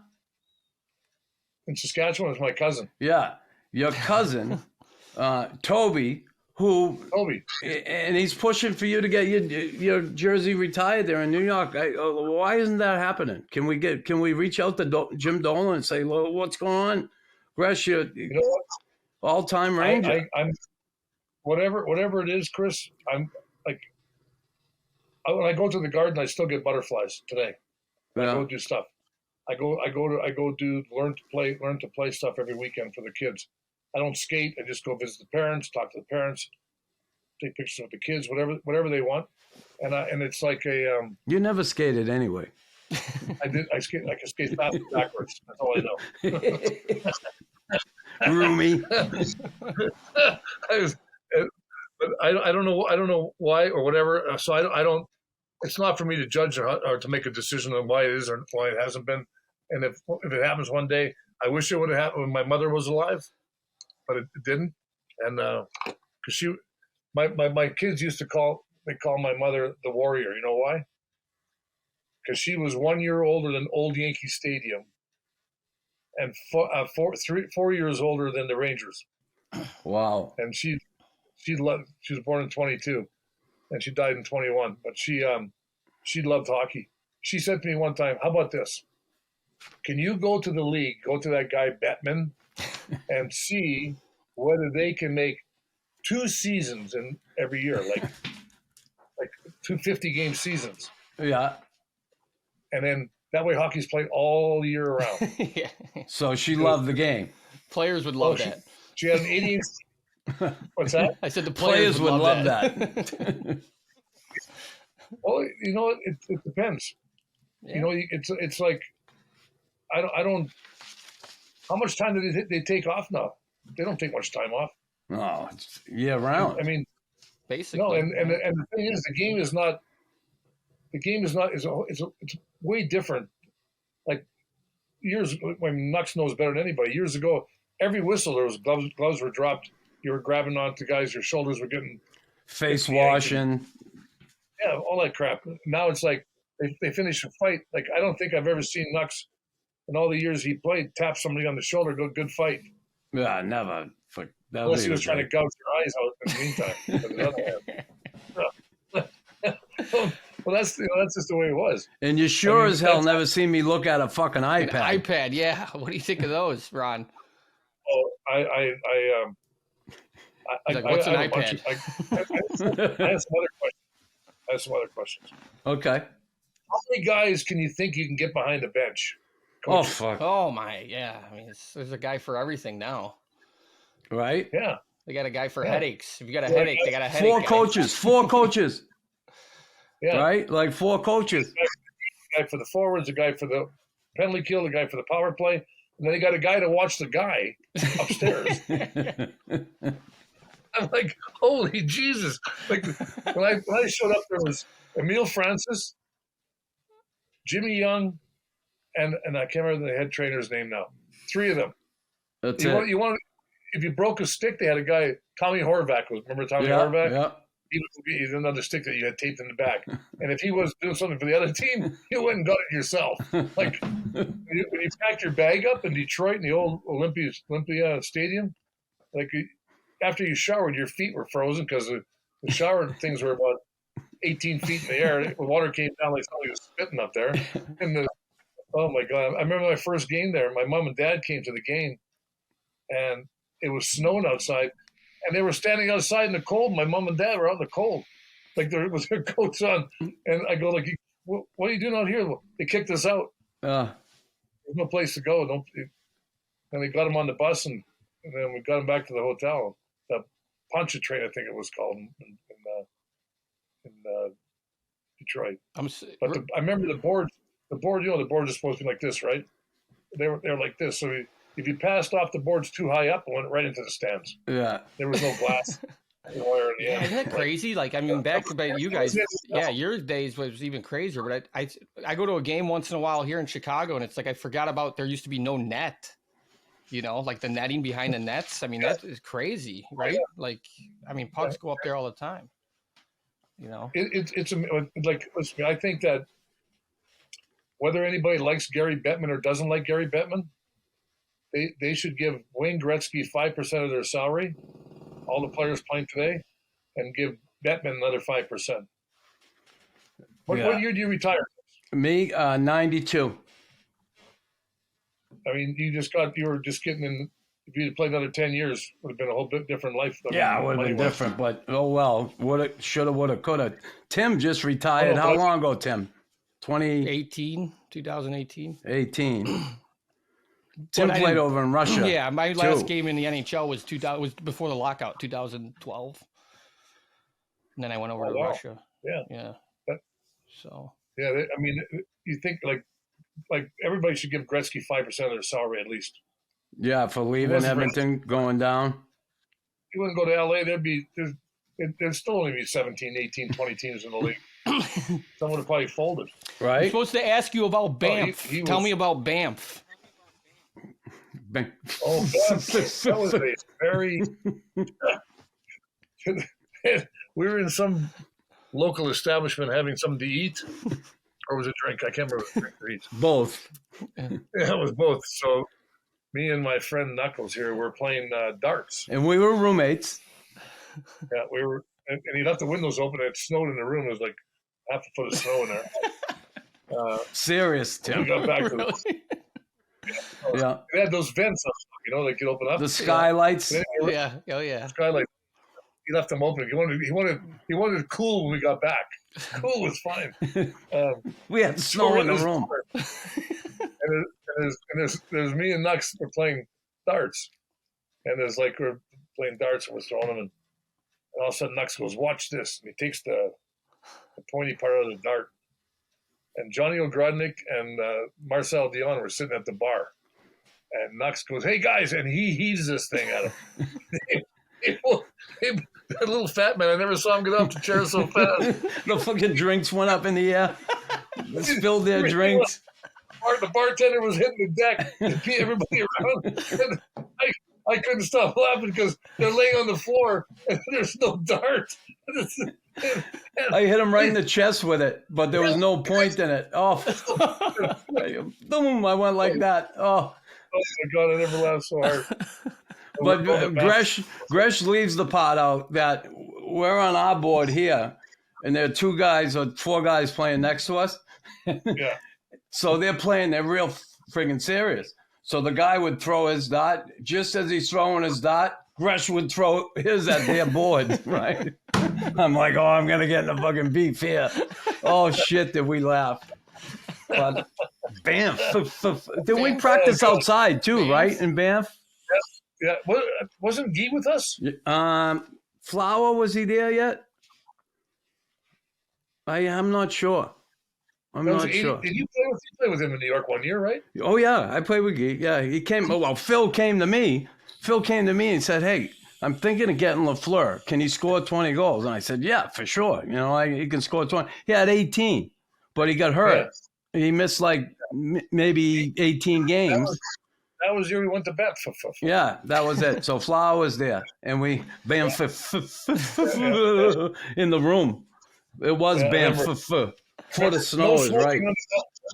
In Saskatchewan is my cousin. Yeah, your cousin, Toby, and he's pushing for you to get your jersey retired there in New York. Why isn't that happening? Can we reach out to Jim Dolan and say, well, what's going on? Gresh, you know what? All-time Ranger. I'm whatever it is, Chris. I'm like, when I go to the Garden, I still get butterflies today. Yeah. I go do stuff. I go do learn to play stuff every weekend for the kids. I don't skate. I just go visit the parents, talk to the parents, take pictures with the kids, whatever they want. And it's like a You never skated anyway. I can skate fast and backwards. That's all I know. Roomy. I don't know why or whatever. So I don't. It's not for me to judge or to make a decision on why it is or why it hasn't been. And if it happens one day, I wish it would have happened when my mother was alive, but it didn't. And because my kids used to call my mother the Warrior. You know why? Because she was 1 year older than Old Yankee Stadium, and 4 years older than the Rangers. Wow. And she was born in 22, and she died in 21. But she loved hockey. She said to me one time, "How about this? Can you go to the league, go to that guy Bettman, and see whether they can make 2 seasons in every year, like 2 50-game seasons?" Yeah. And then that way hockey's played all year around. Yeah. So she loved the game. Players would love that. She had an 80. What's that? I said the Players would love that. Well, you know, it depends. Yeah. You know, it's like I don't. How much time do they take off now? They don't take much time off. No, it's year round. I mean, basically. No, and the thing is, the game is not. It's way different. Like years when Knux knows better than anybody. Years ago, every whistle there was gloves were dropped. You were grabbing onto guys. Your shoulders were getting face washing. Yeah, all that crap. Now it's like they finish a fight. Like I don't think I've ever seen Knux in all the years he played tap somebody on the shoulder. Good fight. Yeah, never. Unless he was trying to gouge your eyes out in the meantime. Well, that's just the way it was. And you sure as hell never seen me look at a fucking iPad. An iPad, yeah. What do you think of those, Ron? Oh, what's an iPad? I have some other questions. Okay. How many guys can you think you can get behind the bench? Oh, fuck. Oh, my, yeah. I mean, there's a guy for everything now. Right? Yeah. They got a guy for headaches. If you got a headache, they got a headache. Four coaches. Yeah. Right? Like 4 coaches. A guy for the forwards, a guy for the penalty kill, a guy for the power play, and then they got a guy to watch the guy upstairs. I'm like, holy Jesus! Like when I showed up, there was Emile Francis, Jimmy Young, and I can't remember the head trainer's name now. 3 of them. That's you it. Want if you broke a stick, they had a guy. Tommy Horvath was. Remember Tommy Horvath? Yeah. He was another stick that you had taped in the back. And if he was doing something for the other team, you went and got it yourself. Like when you packed your bag up in Detroit in the old Olympia Stadium, like after you showered, your feet were frozen because the shower things were about 18 feet in the air. The water came down like somebody was spitting up there. And oh my God. I remember my first game there. My mom and dad came to the game and it was snowing outside and they were standing outside in the cold. My mom and dad were out in the cold. Like there was their coats on. And I go like, what are you doing out here? They kicked us out. There's no place to go. And they got them on the bus and then we got them back to the hotel. The Pontchartrain, I think it was called in Detroit. But I remember the board, the boards are supposed to be like this, right? They were like this. So if you passed off the boards too high up, it went right into the stands. Yeah. There was no glass. Yeah, isn't that crazy? Like, I mean, back to you guys, your days was even crazier. But I go to a game once in a while here in Chicago, and it's like I forgot about there used to be no net. You know, like the netting behind the nets. I mean, that is crazy, right? Like, I mean, pucks go up there all the time. You know, it's like, listen, I think that whether anybody likes Gary Bettman or doesn't like Gary Bettman, they should give Wayne Gretzky 5% of their salary, all the players playing today, and give Bettman another 5%. What year do you retire? Me, 92. I mean, you were just getting in. If you'd played another 10 years, it would have been a whole bit different life. Yeah, it would have been different, but oh well. Woulda, shoulda, woulda, coulda. Tim just retired. How long ago, Tim? 2018. 18. Tim played over in Russia. Yeah, my last game in the NHL was before the lockout, 2012. And then I went over to Russia. Yeah. So. Yeah, I mean, you think like everybody should give Gretzky 5% of their salary at least. Yeah, for leaving Edmonton, going down. You wouldn't go to LA, there'd still only be 17, 18, 20 teams in the league. Someone would have probably folded. Right? I'm supposed to ask you about Banff. Tell me about Banff. Oh, Banff. That was a very... We were in some local establishment having something to eat. Or was it drink? I can't remember what drink or eat. Both. Yeah, it was both. So me and my friend Knuckles here were playing darts. And we were roommates. Yeah, we were. And he left the windows open. It snowed in the room. It was like half a foot of snow in there. Serious, Tim. We got back to yeah. They had those vents up, you know, they could open up. The skylights. Yeah. Oh, yeah. Skylight. He left them open. He wanted cool when we got back. Cool was fine. We had snow in the room. And there's me and Nux. We're playing darts, and we're playing darts and we're throwing them, and all of a sudden Nux goes, "Watch this!" And he takes the pointy part of the dart, and Johnny Ogrodnik and Marcel Dion were sitting at the bar, and Nux goes, "Hey guys!" and he heaves this thing at him. That little fat man, I never saw him get off the chair so fast. The fucking drinks went up in the air. They spilled their drinks. The bartender was hitting the deck to beat everybody around. I couldn't stop laughing because they're laying on the floor and there's no dart. I hit him right in the chest with it, but there was no point in it. Oh, boom! I went like that. Oh my God, I never laughed so hard. But Gresh leaves the part out that we're on our board here, and there are 2 guys or 4 guys playing next to us. Yeah. So they're real friggin' serious. So the guy would throw his dart. Just as he's throwing his dart, Gresh would throw his at their board, right? I'm like, oh, I'm going to get in the fucking beef here. Oh, shit, did we laugh. But Banff. Did we practice outside, too, right, in Banff? Yeah, wasn't Guy with us? Flower, was he there yet? I'm not sure. I'm not sure. Did you play with him in New York one year, right? Oh yeah, I played with Guy. Yeah, he came. Oh well, Phil came to me. Phil came to me and said, "Hey, I'm thinking of getting Lafleur. Can he score 20 goals?" And I said, "Yeah, for sure. You know, he can score 20." He had 18, but he got hurt. Yeah. He missed maybe 18 games. That was the year we went to Banff. Yeah, that was it. So Flower was there, and we Banff in the room. It was Banff for the snow is right.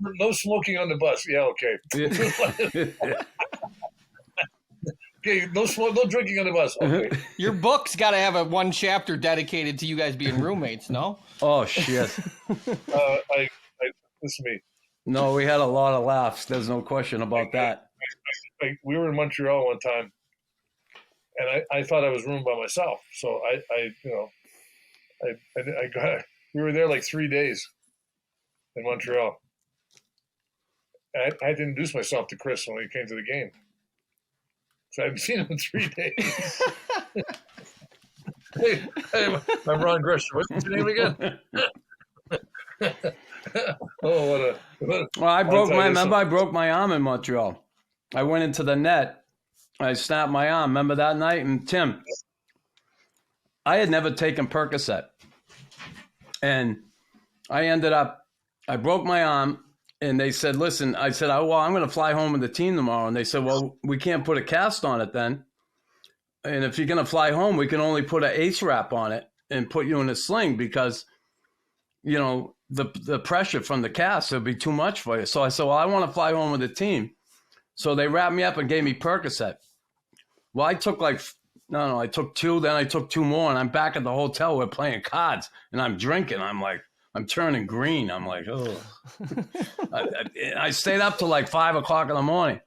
No smoking on the bus. Yeah, okay. Okay, no drinking on the bus. Okay. Your book's got to have one chapter dedicated to you guys being roommates, no? Oh, shit. Listen to me. No, we had a lot of laughs. There's no question about that. We were in Montreal one time, and I thought I was roomed by myself. So we were there like 3 days in Montreal. I had to introduce myself to Chris when he came to the game. So I hadn't seen him in 3 days. Hey, I'm Ron Greschner. What's your name again? Well, I broke my arm in Montreal. I went into the net. I snapped my arm. Remember that night? And Tim, I had never taken Percocet. And I broke my arm. And they said, listen, I said, I'm going to fly home with the team tomorrow. And they said, well, we can't put a cast on it then. And if you're going to fly home, we can only put an ace wrap on it and put you in a sling because, the pressure from the cast would be too much for you. So I said, well, I want to fly home with the team. So they wrapped me up and gave me Percocet. Well, I took I took 2, then I took 2 more, and I'm back at the hotel. We're playing cards, and I'm drinking. I'm turning green. I'm like, oh. I stayed up till like 5 o'clock in the morning.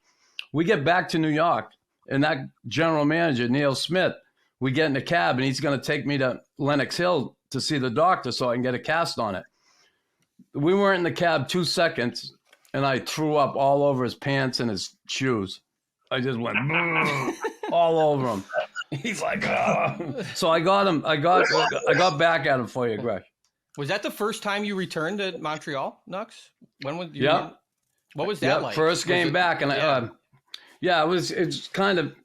We get back to New York, and that general manager, Neil Smith, we get in a cab, and he's going to take me to Lenox Hill to see the doctor so I can get a cast on it. We weren't in the cab 2 seconds, and I threw up all over his pants and his shoes. I just went all over him. He's like, oh. So I got him. I got back at him for you, Greg. Was that the first time you returned to Montreal, Knux? When was you? Yeah. What was that like? First game back, and it's kind of.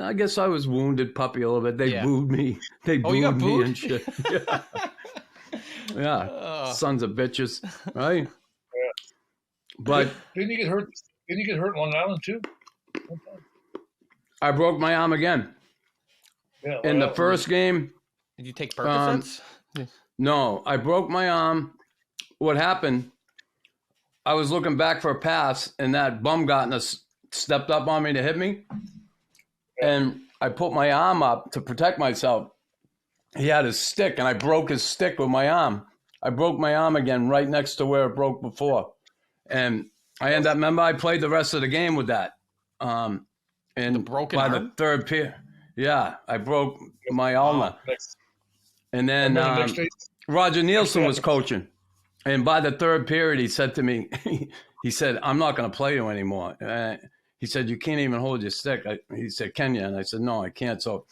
I guess I was wounded puppy a little bit. They booed me. They booed me and shit. Yeah. Sons of bitches, right? Yeah. But didn't you get hurt? Didn't you get hurt in Long Island too? I broke my arm again. Yeah. In the first game. Did you take Percocets? No, I broke my arm. What happened? I was looking back for a pass, and that bum stepped up on me to hit me. And I put my arm up to protect myself. He had his stick, and I broke his stick with my arm. I broke my arm again right next to where it broke before. And I remember I played the rest of the game with that. And the broken arm? The third period. Yeah, I broke my ulna. And then Roger Nielsen was coaching. And by the third period, he said to me, he said, I'm not going to play you anymore. He said, you can't even hold your stick. He said, can you? And I said, no, I can't. So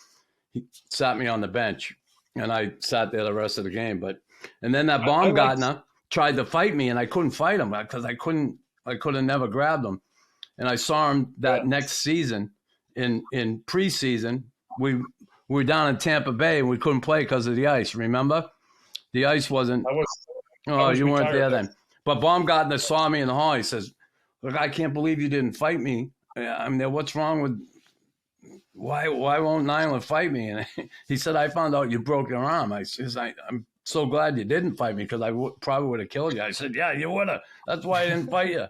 he sat me on the bench, and I sat there the rest of the game. And then that Baumgartner tried to fight me, and I couldn't fight him because I could have never grabbed him. And I saw him that next season in preseason. We were down in Tampa Bay, and we couldn't play because of the ice, remember? The ice wasn't – you weren't there then. But Baumgartner saw me in the hall. He says, look, I can't believe you didn't fight me. I mean, what's wrong with – why won't Nyland fight me? And he said, I found out you broke your arm. I'm so glad you didn't fight me because I probably would have killed you. I said, yeah, you would have. That's why I didn't fight you.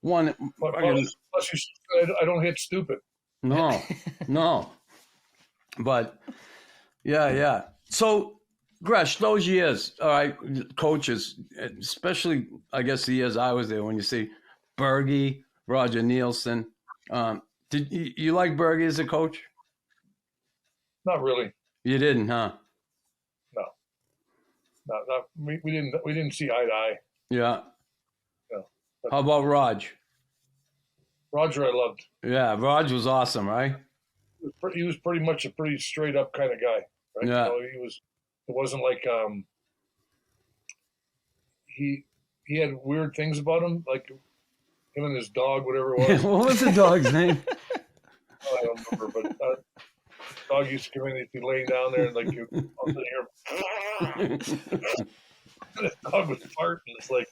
Plus you said, I don't hit stupid. No. But, yeah. So, Gresh, those years, all right, coaches, especially, I guess, the years I was there, when you see Berge, Roger Nielsen, did you like Berge as a coach? Not really. You didn't, huh? No. We didn't see eye to eye. Yeah. No. How about Raj? Roger, I loved. Yeah, Raj was awesome, right? He was pretty much a pretty straight up kind of guy, right? Yeah. He was. It wasn't like he had weird things about him, like him and his dog, whatever it was. What was the dog's name? I don't remember, but dog used to come in, he'd be laying down there, and like you, all of a sudden hear, the dog was farting. It's like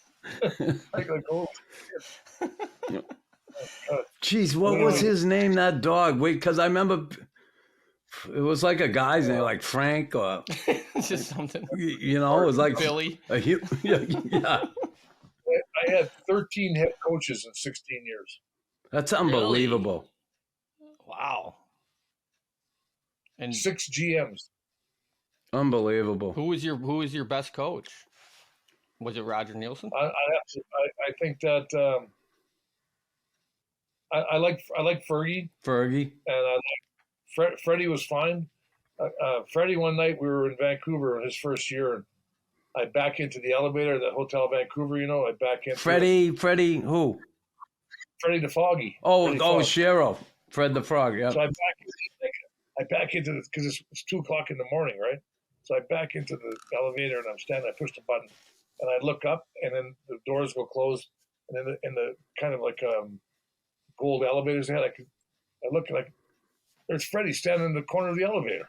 oh. Jeez, what was his name? That dog? Wait, because I remember it was like a guy's name, like Frank or just something. It was like Billy. Yeah. I had 13 head coaches in 16 years. That's unbelievable. Really? Wow. And 6 GMs. Unbelievable. Who was your best coach? Was it Roger Nielsen? I think that I like Fergie. Fergie. And Freddie was fine. Freddie, one night we were in Vancouver his first year, and I back into the elevator at the Hotel Vancouver. I back into Freddie who? Freddie the Foggy. Oh, Shero. Fred the Frog. Yeah. So I back into this because it's 2:00 in the morning, right? So I back into the elevator and I'm standing. I push the button and I look up, and then the doors go closed, and then in the kind of like gold elevators they had, I look like there's Freddie standing in the corner of the elevator.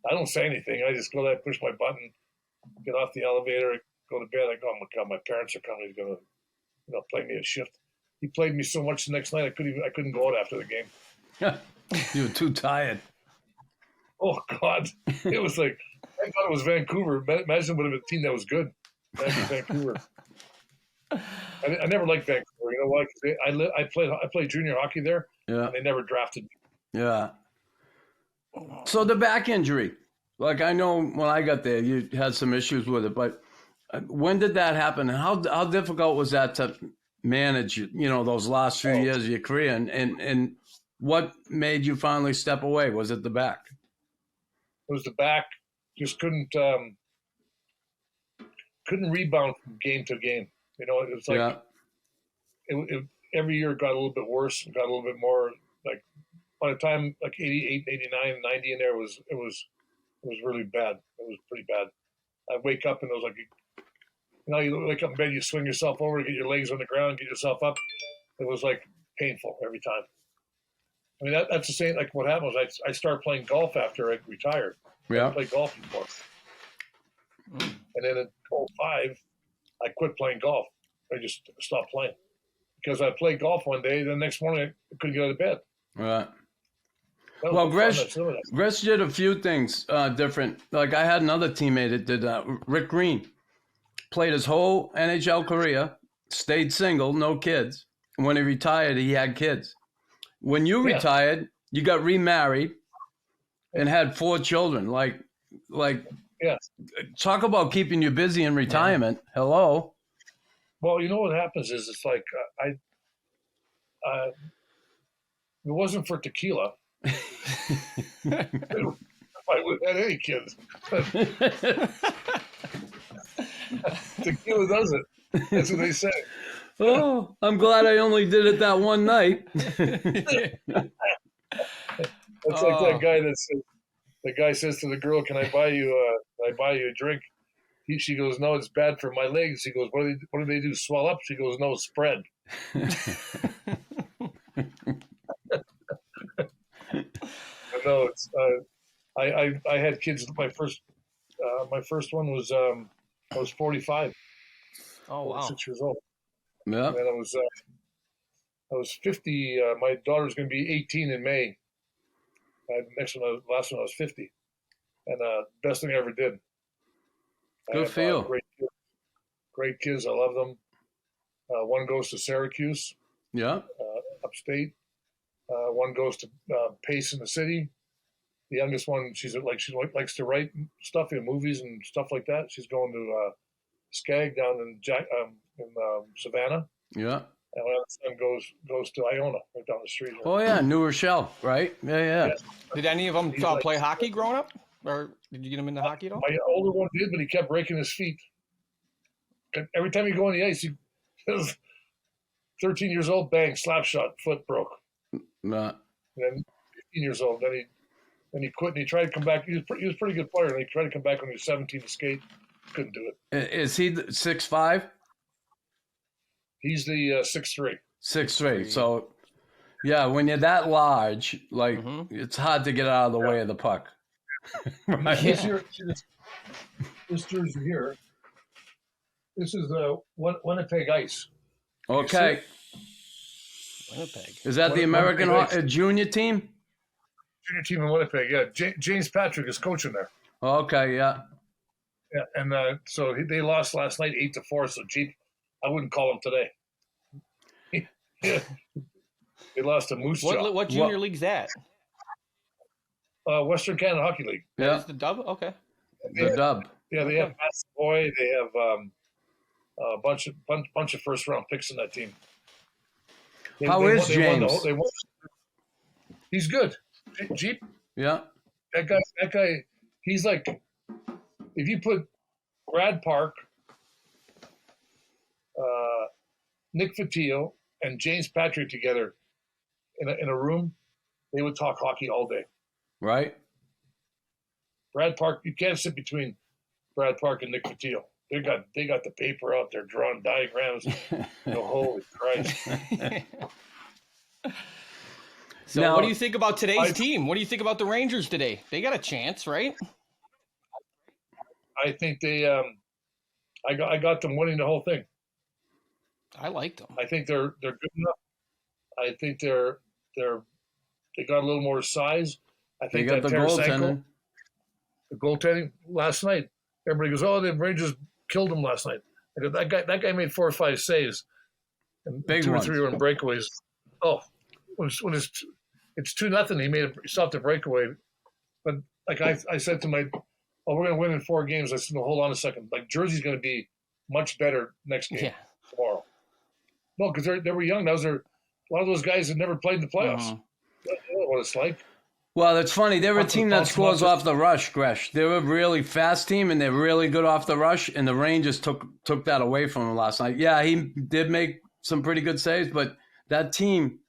I don't say anything. I just go there, push my button, get off the elevator, go to bed. I go, oh my God, my parents are coming. He's gonna, play me a shift. He played me so much the next night I couldn't go out after the game. You were too tired. Oh God, it was like I thought it was Vancouver. Imagine it would have been a team that was good. That'd be Vancouver. I never liked Vancouver. You know why? Because I played junior hockey there. Yeah. And they never drafted me. Yeah. So the back injury, like I know when I got there, you had some issues with it, but when did that happen? How difficult was that to manage? Those last few years of your career, and what made you finally step away? Was it the back? It was the back. Just couldn't rebound from game to game. It was like it every year got a little bit worse, got a little bit more like by the time like 88, 89, 90 in there it was really bad. It was pretty bad. I wake up and it was like you wake up in bed, you swing yourself over, get your legs on the ground, get yourself up. It was like painful every time. I mean that's the same like what happened was I started playing golf after I retired. Yeah. I played golf before. And then in 2005 I quit playing golf. I just stopped playing. Because I played golf one day, the next morning I couldn't get out of bed. Right. Well, Gresch did a few things different. Like I had another teammate that did Rick Green. Played his whole NHL career, stayed single, no kids. When he retired, he had kids. When you retired, you got remarried and had 4 children. Like, talk about keeping you busy in retirement. Yeah. Hello. Well, you know what happens is it's like if it wasn't for tequila, I would have had any kids. Tequila does it. That's what they say. Oh, I'm glad I only did it that one night. It's like that guy the guy says to the girl, "Can I buy you a drink?" She goes, "No, it's bad for my legs." He goes, "What do they do? Swell up?" She goes, "No, spread." No, it's I had kids. My first one was I was 45. Oh wow, 6 years old. Yeah, and I was 50. My daughter's going to be 18 in May. Last one I was 50, and best thing I ever did. Good for you. Great kids. I love them. One goes to Syracuse. Yeah. Upstate. One goes to Pace in the city. The youngest one, she likes to write stuff in movies and stuff like that. She's going to Skag down in Savannah. Yeah. And my other son goes to Iona, right down the street. Oh yeah, New Rochelle, right? Yeah. Yes. Did any of them play hockey growing up, or did you get him into hockey at all? My older one did, but he kept breaking his feet. Every time he go on the ice, he was 13 years old, bang, slap shot, foot broke. Nah. And then 15 years old, then he quit and he tried to come back. He was a pretty good player, and he tried to come back when he was 17 to skate. Couldn't do it. Is he 6'5"? He's the 6'3". 6'3". So, yeah, when you're that large, like it's hard to get out of the way of the puck. Right? This jersey here. This is Winnipeg Ice. Okay. Winnipeg. Is that the American junior team? Junior team in Winnipeg, yeah. James Patrick is coaching there. Okay, yeah. Yeah, and so they lost last night 8-4. So I wouldn't call them today. Yeah. They lost to Moose Jaw. What junior league's that? Western Canada Hockey League. Yeah. Yeah, It's the Dub? Okay. the Dub. Yeah, they have Matt Savoy. They have a bunch of first round picks in that team. How is James? He's good. Jeep. Yeah. That guy. He's like, if you put Brad Park, Nick Fatio, and James Patrick together in a room, they would talk hockey all day. Right. Brad Park, you can't sit between Brad Park and Nick Fatio. They got the paper out there drawing diagrams. Holy Christ. So Now, what do you think about today's team? What do you think about the Rangers today? They got a chance, right? I think they I got them winning the whole thing. I liked them. I think they're good enough. I think they got a little more size. I think they got the goaltending. The goaltending last night. Everybody goes, "Oh, the Rangers killed him last night." I go, that guy made 4 or 5 saves, and Big 2 or ones. 3 were in breakaways. Oh, when it's 2-0, he stopped the breakaway. But like I said to we're going to win in 4 games. I said, no, hold on a second. Like Jersey's going to be much better next game tomorrow. No, because they were young. A lot of those guys had never played in the playoffs. They don't know what it's like. Well, it's funny. They're a team that scores off the rush, Gresh. They're a really fast team, and they're really good off the rush, and the Rangers took that away from them last night. Yeah, he did make some pretty good saves, but that team,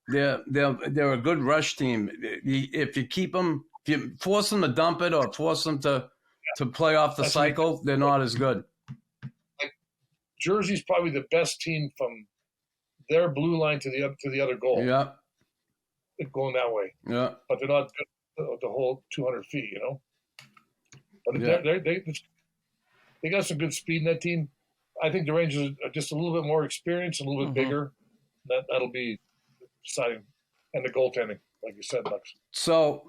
they're a good rush team. If you keep them, if you force them to dump it or force them to play off the cycle, they're not as good. Like Jersey's probably the best team from their blue line to the other goal. Yeah. Going that way. Yeah. But they're not good the whole 200 feet, But they got some good speed in that team. I think the Rangers are just a little bit more experienced, a little bit bigger. That'll be deciding. And the goaltending, like you said, Lux. So,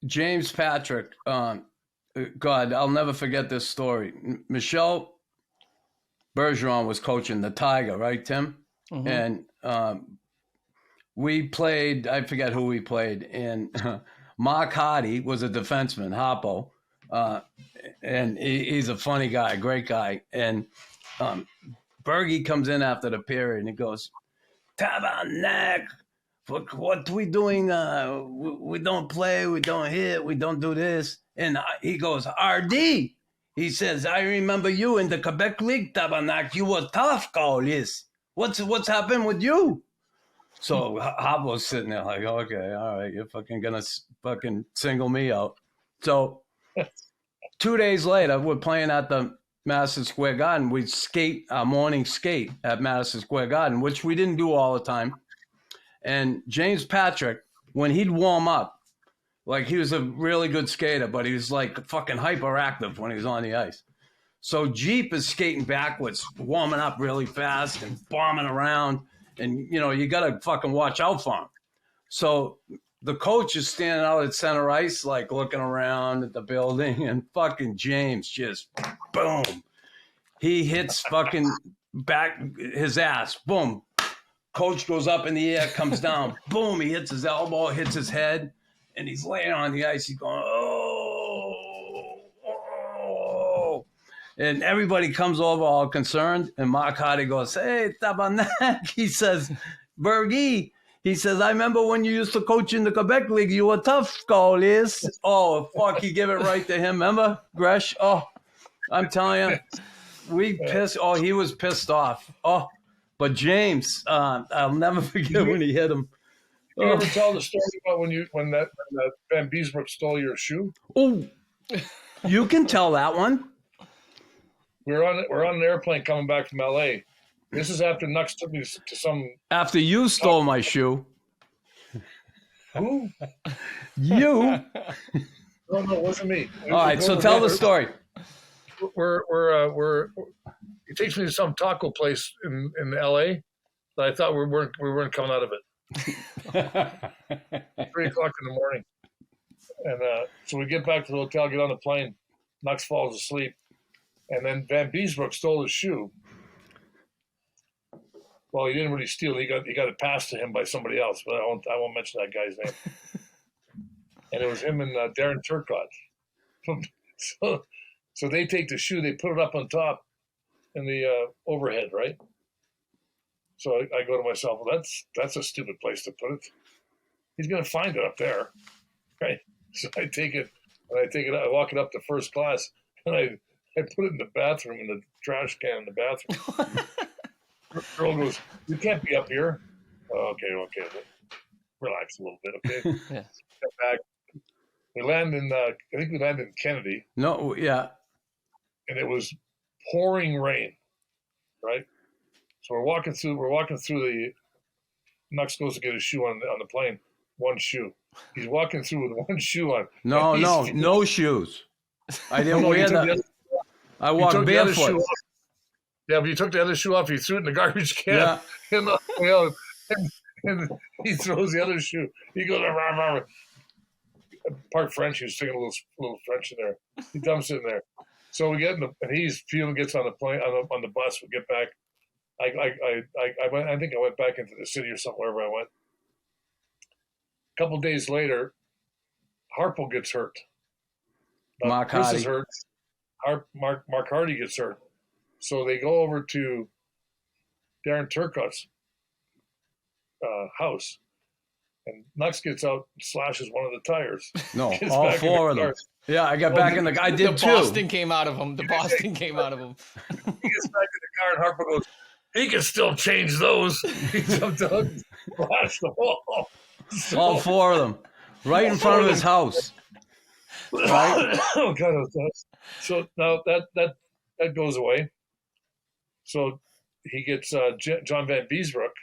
James Patrick, God, I'll never forget this story. Michel Bergeron was coaching the Tiger, right, Tim? And we played, I forget who we played, and Mark Hardy was a defenseman, Harpo, and he's a funny guy, great guy. And Bergie comes in after the period, and he goes, Tabarnak, what we doing? We don't play, we don't hit, we don't do this. And he goes, RD. He says, I remember you in the Quebec League, Tabarnak. You were tough, Gaulis. What's happened with you? So Harpo's sitting there like, okay, all right, you're fucking gonna fucking single me out. So 2 days later, we're playing at the Madison Square Garden. We skate our morning skate at Madison Square Garden, which we didn't do all the time. And James Patrick, when he'd warm up, like he was a really good skater, but he was like fucking hyperactive when he was on the ice. So Jeep is skating backwards, warming up really fast and bombing around. And, you got to fucking watch out for him. So the coach is standing out at center ice, like looking around at the building, and fucking James just, boom. He hits fucking back his ass. Boom. Coach goes up in the air, comes down. Boom. He hits his elbow, hits his head, and he's laying on the ice. He's going, oh. And everybody comes over all concerned. And Mark Hardy goes, hey, Tabarnak. He says, Bergie. He says, I remember when you used to coach in the Quebec League. You were tough, Gaulis. Oh, fuck. He gave it right to him. Remember, Gresh? Oh, I'm telling you. We pissed. Oh, he was pissed off. Oh, but James, I'll never forget when he hit him. You ever tell the story about when that Van Beesbrook stole your shoe? Oh, you can tell that one. We're on an airplane coming back from L.A. This is after Knux took me to some. After you stole my shoe. Who? You. No, it wasn't me. All right, so tell the story. He takes me to some taco place in L.A. that I thought we weren't coming out of it. 3 o'clock in the morning, and so we get back to the hotel, get on the plane. Knux falls asleep. And then Van Beesbrook stole his shoe. Well, he didn't really steal. He got it passed to him by somebody else, but I won't mention that guy's name. and it was him and Darren Turcotte. So they take the shoe, they put it up on top in the overhead, right? So I go to myself, well, that's a stupid place to put it. He's going to find it up there, right? So I take it, I walk it up to first class, and I put it in the bathroom, in the trash can in the bathroom. Girl goes, you can't be up here. Oh, okay. Relax a little bit, okay? Yeah. Step back. We land in, I think we landed in Kennedy. No, yeah. And it was pouring rain, right? So we're walking through the, Knux goes to get his shoe on the plane, one shoe. He's walking through with one shoe on. No shoes. I didn't wear that. I walked barefoot. Yeah, but you took the other shoe off, you threw it in the garbage can. Yeah. And he throws the other shoe. He goes, rah, rah, rah. Part French, he was speaking a little French in there. He dumps it in there. So we get and gets on the plane, on the bus, we get back. I think I went back into the city or somewhere wherever I went. A couple days later, Harpo gets hurt. Mark Chris Hardy. is hurt. Mark Hardy gets hurt. So they go over to Darren Turcotte's house, and Knux gets out and slashes one of the tires. No, all four of them. Yeah, I got back in the. I did too. Boston came out of him. The Boston came out of him. He gets back in the car, and Harpo goes, he can still change those. He jumped out and slashed them all. So, all four of them, right in front of his house. Right? Oh God! So now that goes away. So he gets John Van Beesbrook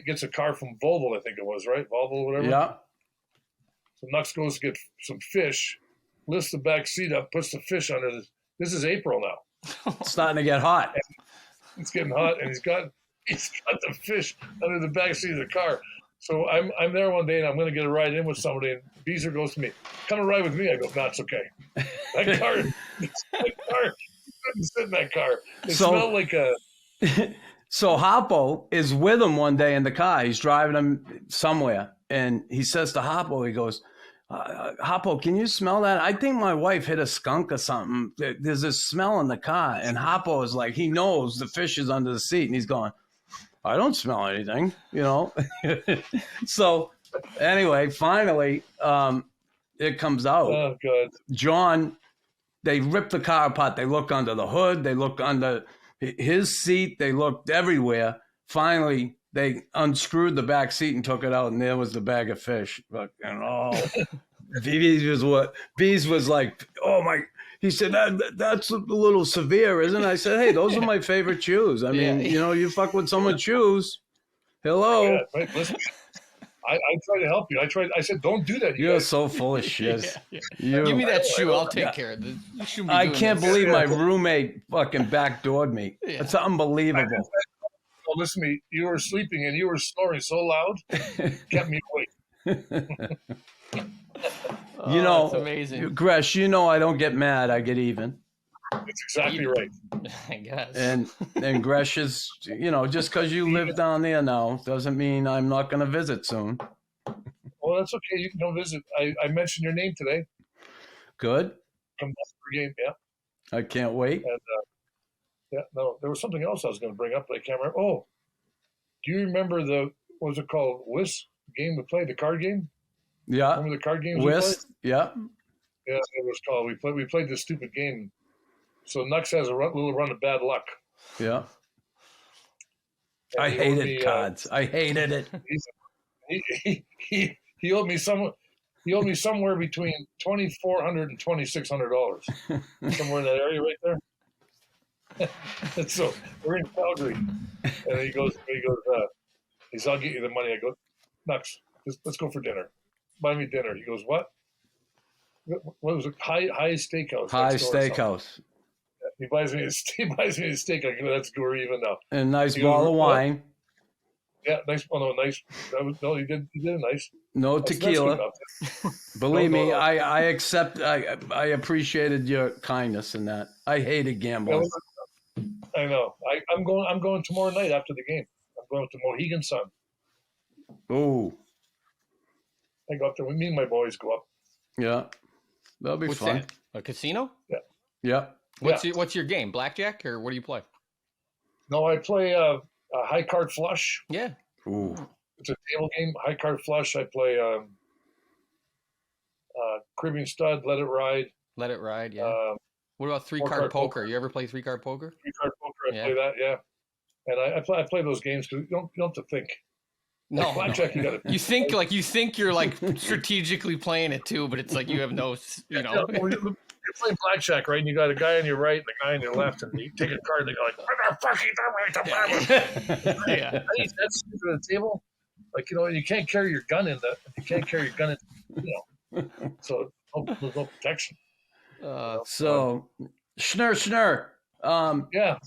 gets a car from Volvo, I think it was, right? Volvo, whatever. Yeah. So Knux goes to get some fish, lifts the back seat up, puts the fish under the. This is April now. It's starting to get hot. It's getting hot, and he's got the fish under the back seat of the car. So I'm there one day, and I'm going to get a ride in with somebody, and Beezer goes to me, "Come and ride with me." I go, "No, it's okay. That car, you couldn't sit in that car. It smelled like a." So Harpo is with him one day in the car. He's driving him somewhere, and he says to Harpo, he goes, "Harpo, can you smell that? I think my wife hit a skunk or something. There's this smell in the car." And Harpo is like, he knows the fish is under the seat, and he's going, "I don't smell anything," you know. So anyway, finally, it comes out. Oh, God. John, they ripped the car apart. They look under the hood. They look under his seat. They looked everywhere. Finally, they unscrewed the back seat and took it out, and there was the bag of fish. Bees was like, "Oh my." He said, that's a little severe, isn't it? I said, "Hey, those are my favorite shoes. I mean, you fuck with someone's shoes. Hello." Yeah, right. Listen, I tried to help you. I said, "Don't do that." You're so full of shit. Yeah. Give me that shoe. I'll take care of it. I can't believe my roommate fucking backdoored me. Yeah. It's unbelievable. Well, listen to me. You were sleeping and you were snoring so loud, kept me awake. That's amazing. Gresh, I don't get mad. I get even. That's exactly right. I guess. And Gresh is, just because you live down there now doesn't mean I'm not going to visit soon. Well, that's okay. You can come visit. I mentioned your name today. Good. Come back for a game, yeah. I can't wait. And, there was something else I was going to bring up, but I can't remember. Oh, do you remember what was it called? Whist game we played, the card game? Yeah. Remember the card games Whist? Yeah. Yeah, it was called. We played this stupid game. So Knux has a little run of bad luck. Yeah. I hated cards. I hated it. He owed me somewhere between $2,400 and $2,600. Somewhere in that area right there. And so we're in Calgary, and he goes, "I'll get you the money." I go, "Knux, let's go for dinner. Buy me dinner." He goes, "What? What was it? High Steakhouse." High Steakhouse. He buys me a steak. I go, "That's good even now." And a nice bottle of wine. Yeah, nice. Oh, no, nice. He did a nice. No tequila. Believe me, I accept. I appreciated your kindness in that. I hated gambling. I know. I'm going tomorrow night after the game. I'm going to Mohegan Sun. Ooh. I go up there. Me and my boys go up. Yeah, that'll be fun. That? A casino? Yeah. What's your game? Blackjack, or what do you play? No, I play a high card flush. Yeah. Ooh. It's a table game. High card flush. I play Caribbean Stud. Let it ride. Let it ride. Yeah. What about three-card poker? You ever play three-card poker? Three-card poker. I play that. Yeah. And I play those games because you don't have to think. No, like blackjack, you got to. You think you're like strategically playing it too, but it's like you have no, you know. You're playing blackjack, right? And you got a guy on your right and a guy on your left, and you take a card, and they go like, "What the fuck is that?" Yeah. That's at the table. Like, you can't carry your gun in that. You can't carry your gun in. So there's no protection. So, Schnurr. Yeah.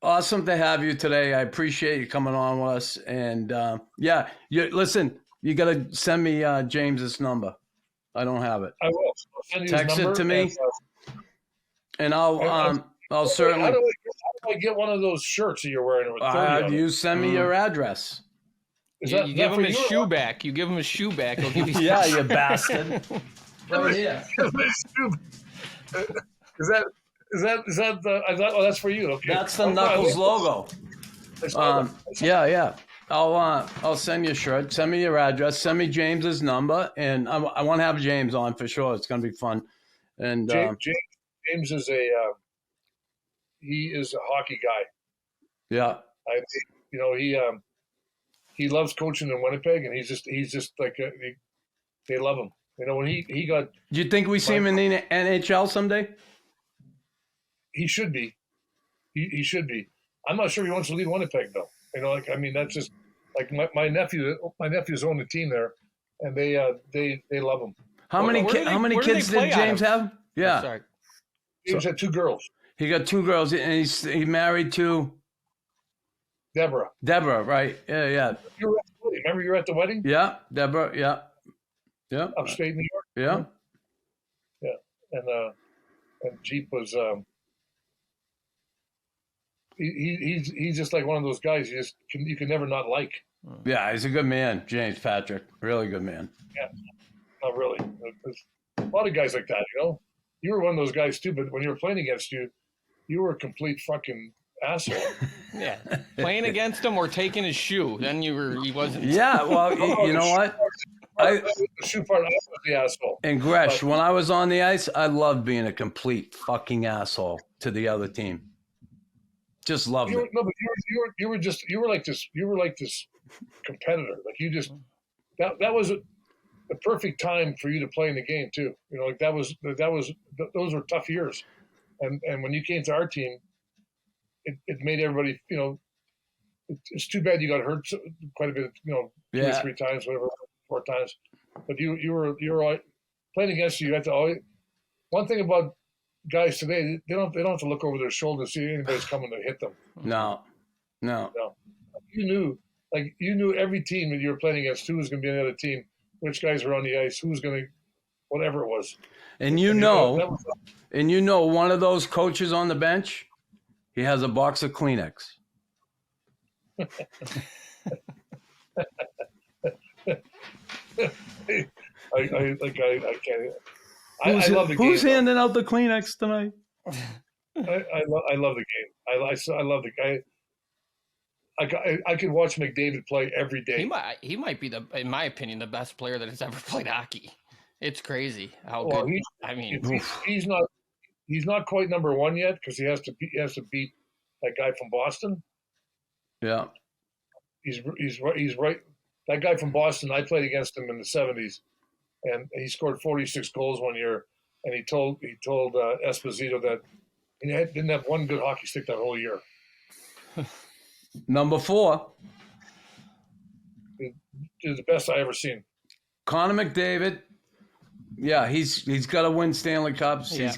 Awesome to have you today. I appreciate you coming on with us. And listen, you got to send me James's number. I don't have it. I will. I'll send you Text his number it to me, and I'll certainly. How do I get one of those shirts that you're wearing with 30 on you it? send me your address. You give him his shoe back. You give him his shoe back. He'll give you. Yeah, you bastard. Right here. Is that the? I thought, that's for you. Okay. That's the Knuckles logo. Yeah. I'll send you a shirt. Send me your address. Send me James's number, and I want to have James on for sure. It's going to be fun. And James is he is a hockey guy. Yeah. He loves coaching in Winnipeg, and he's just like they love him. When he got. Do you think we see him in the NHL someday? He should be. He should be. I'm not sure he wants to leave Winnipeg though. That's just like my nephew. My nephews own the team there, and they love him. How many kids did James have? Yeah. Sorry. James had 2 girls. He got 2 girls, and he married to Deborah, right? Yeah. You were at the wedding. Remember, you were at the wedding? Yeah, Deborah. Yeah. Upstate New York. Yeah. Yeah, and Jeep was. He's just like one of those guys you can never not like. Yeah, he's a good man, James Patrick. Really good man. Yeah, not really. There's a lot of guys like that. You were one of those guys too. But when you were playing against you were a complete fucking asshole. Yeah, playing against him or taking his shoe, then he wasn't. Yeah, well, you know what? The shoe part, I was the asshole. And Gresh, when I was on the ice, I loved being a complete fucking asshole to the other team. Just loved it. No, but you were like this competitor. Like you just that was the perfect time for you to play in the game too. Those were tough years, and when you came to our team, it made everybody. It's too bad you got hurt quite a bit. 2 or 3 times, whatever, 4 times. But you were all, playing against you. You had to always. One thing about guys today, they don't have to look over their shoulder to see anybody's coming to hit them. No. You knew every team that you were playing against, who was going to be on the other team, which guys were on the ice, who was going to, whatever it was. And one of those coaches on the bench, he has a box of Kleenex. I can't. I love the game. Who's handing out the Kleenex tonight? I love the game. I love the guy. I could watch McDavid play every day. He might be in my opinion, the best player that has ever played hockey. It's crazy how good. He's not quite number 1 yet because he has to beat that guy from Boston. Yeah, he's right. That guy from Boston, I played against him in the 70s, and he scored 46 goals one year. And he told Esposito that he didn't have one good hockey stick that whole year. Number 4 is the best I ever seen. Connor McDavid. Yeah, he's got to win Stanley Cups. Yeah.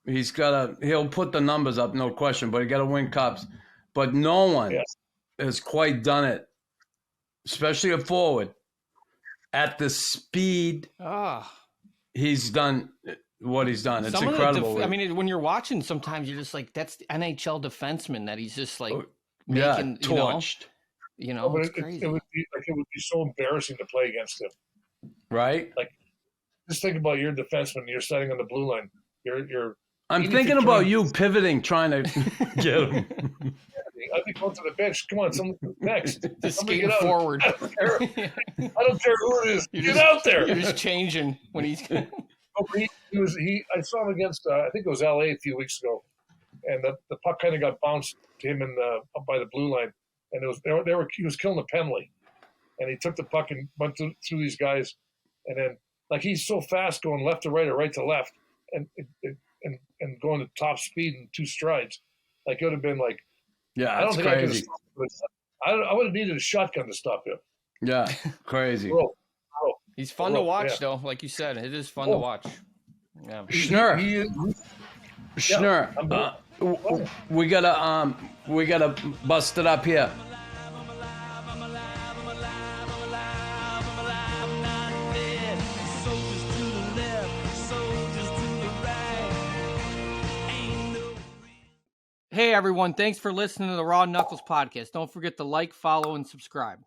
He'll put the numbers up, no question, but he got to win cups. But no one has quite done it, especially a forward, at the speed he's done what he's done. It's incredible. When you're watching, sometimes you're just like, that's the NHL defenseman that he's just like making, torched. It's crazy. It would be so embarrassing to play against him. Right. Like, just think about your defenseman. You're standing on the blue line. I'm thinking about you pivoting, trying to get him. I'd be going to the bench. Come on, next. Just Somebody skating forward. I don't care who it is. Get out there. You're just changing when he's. I saw him against, I think it was LA a few weeks ago, and the puck kind of got bounced to him up by the blue line, and he was killing a penalty, and he took the puck and went through these guys, and then like he's so fast going left to right or right to left, and going to top speed in 2 strides, like it would have been like, yeah, I don't think crazy. I would have needed a shotgun to stop him. Yeah, crazy. Bro. He's fun to watch, though. Like you said, it is fun to watch. Yeah. Schnurr. We gotta bust it up here. Hey everyone, thanks for listening to the Raw Knuckles podcast. Don't forget to like, follow, and subscribe.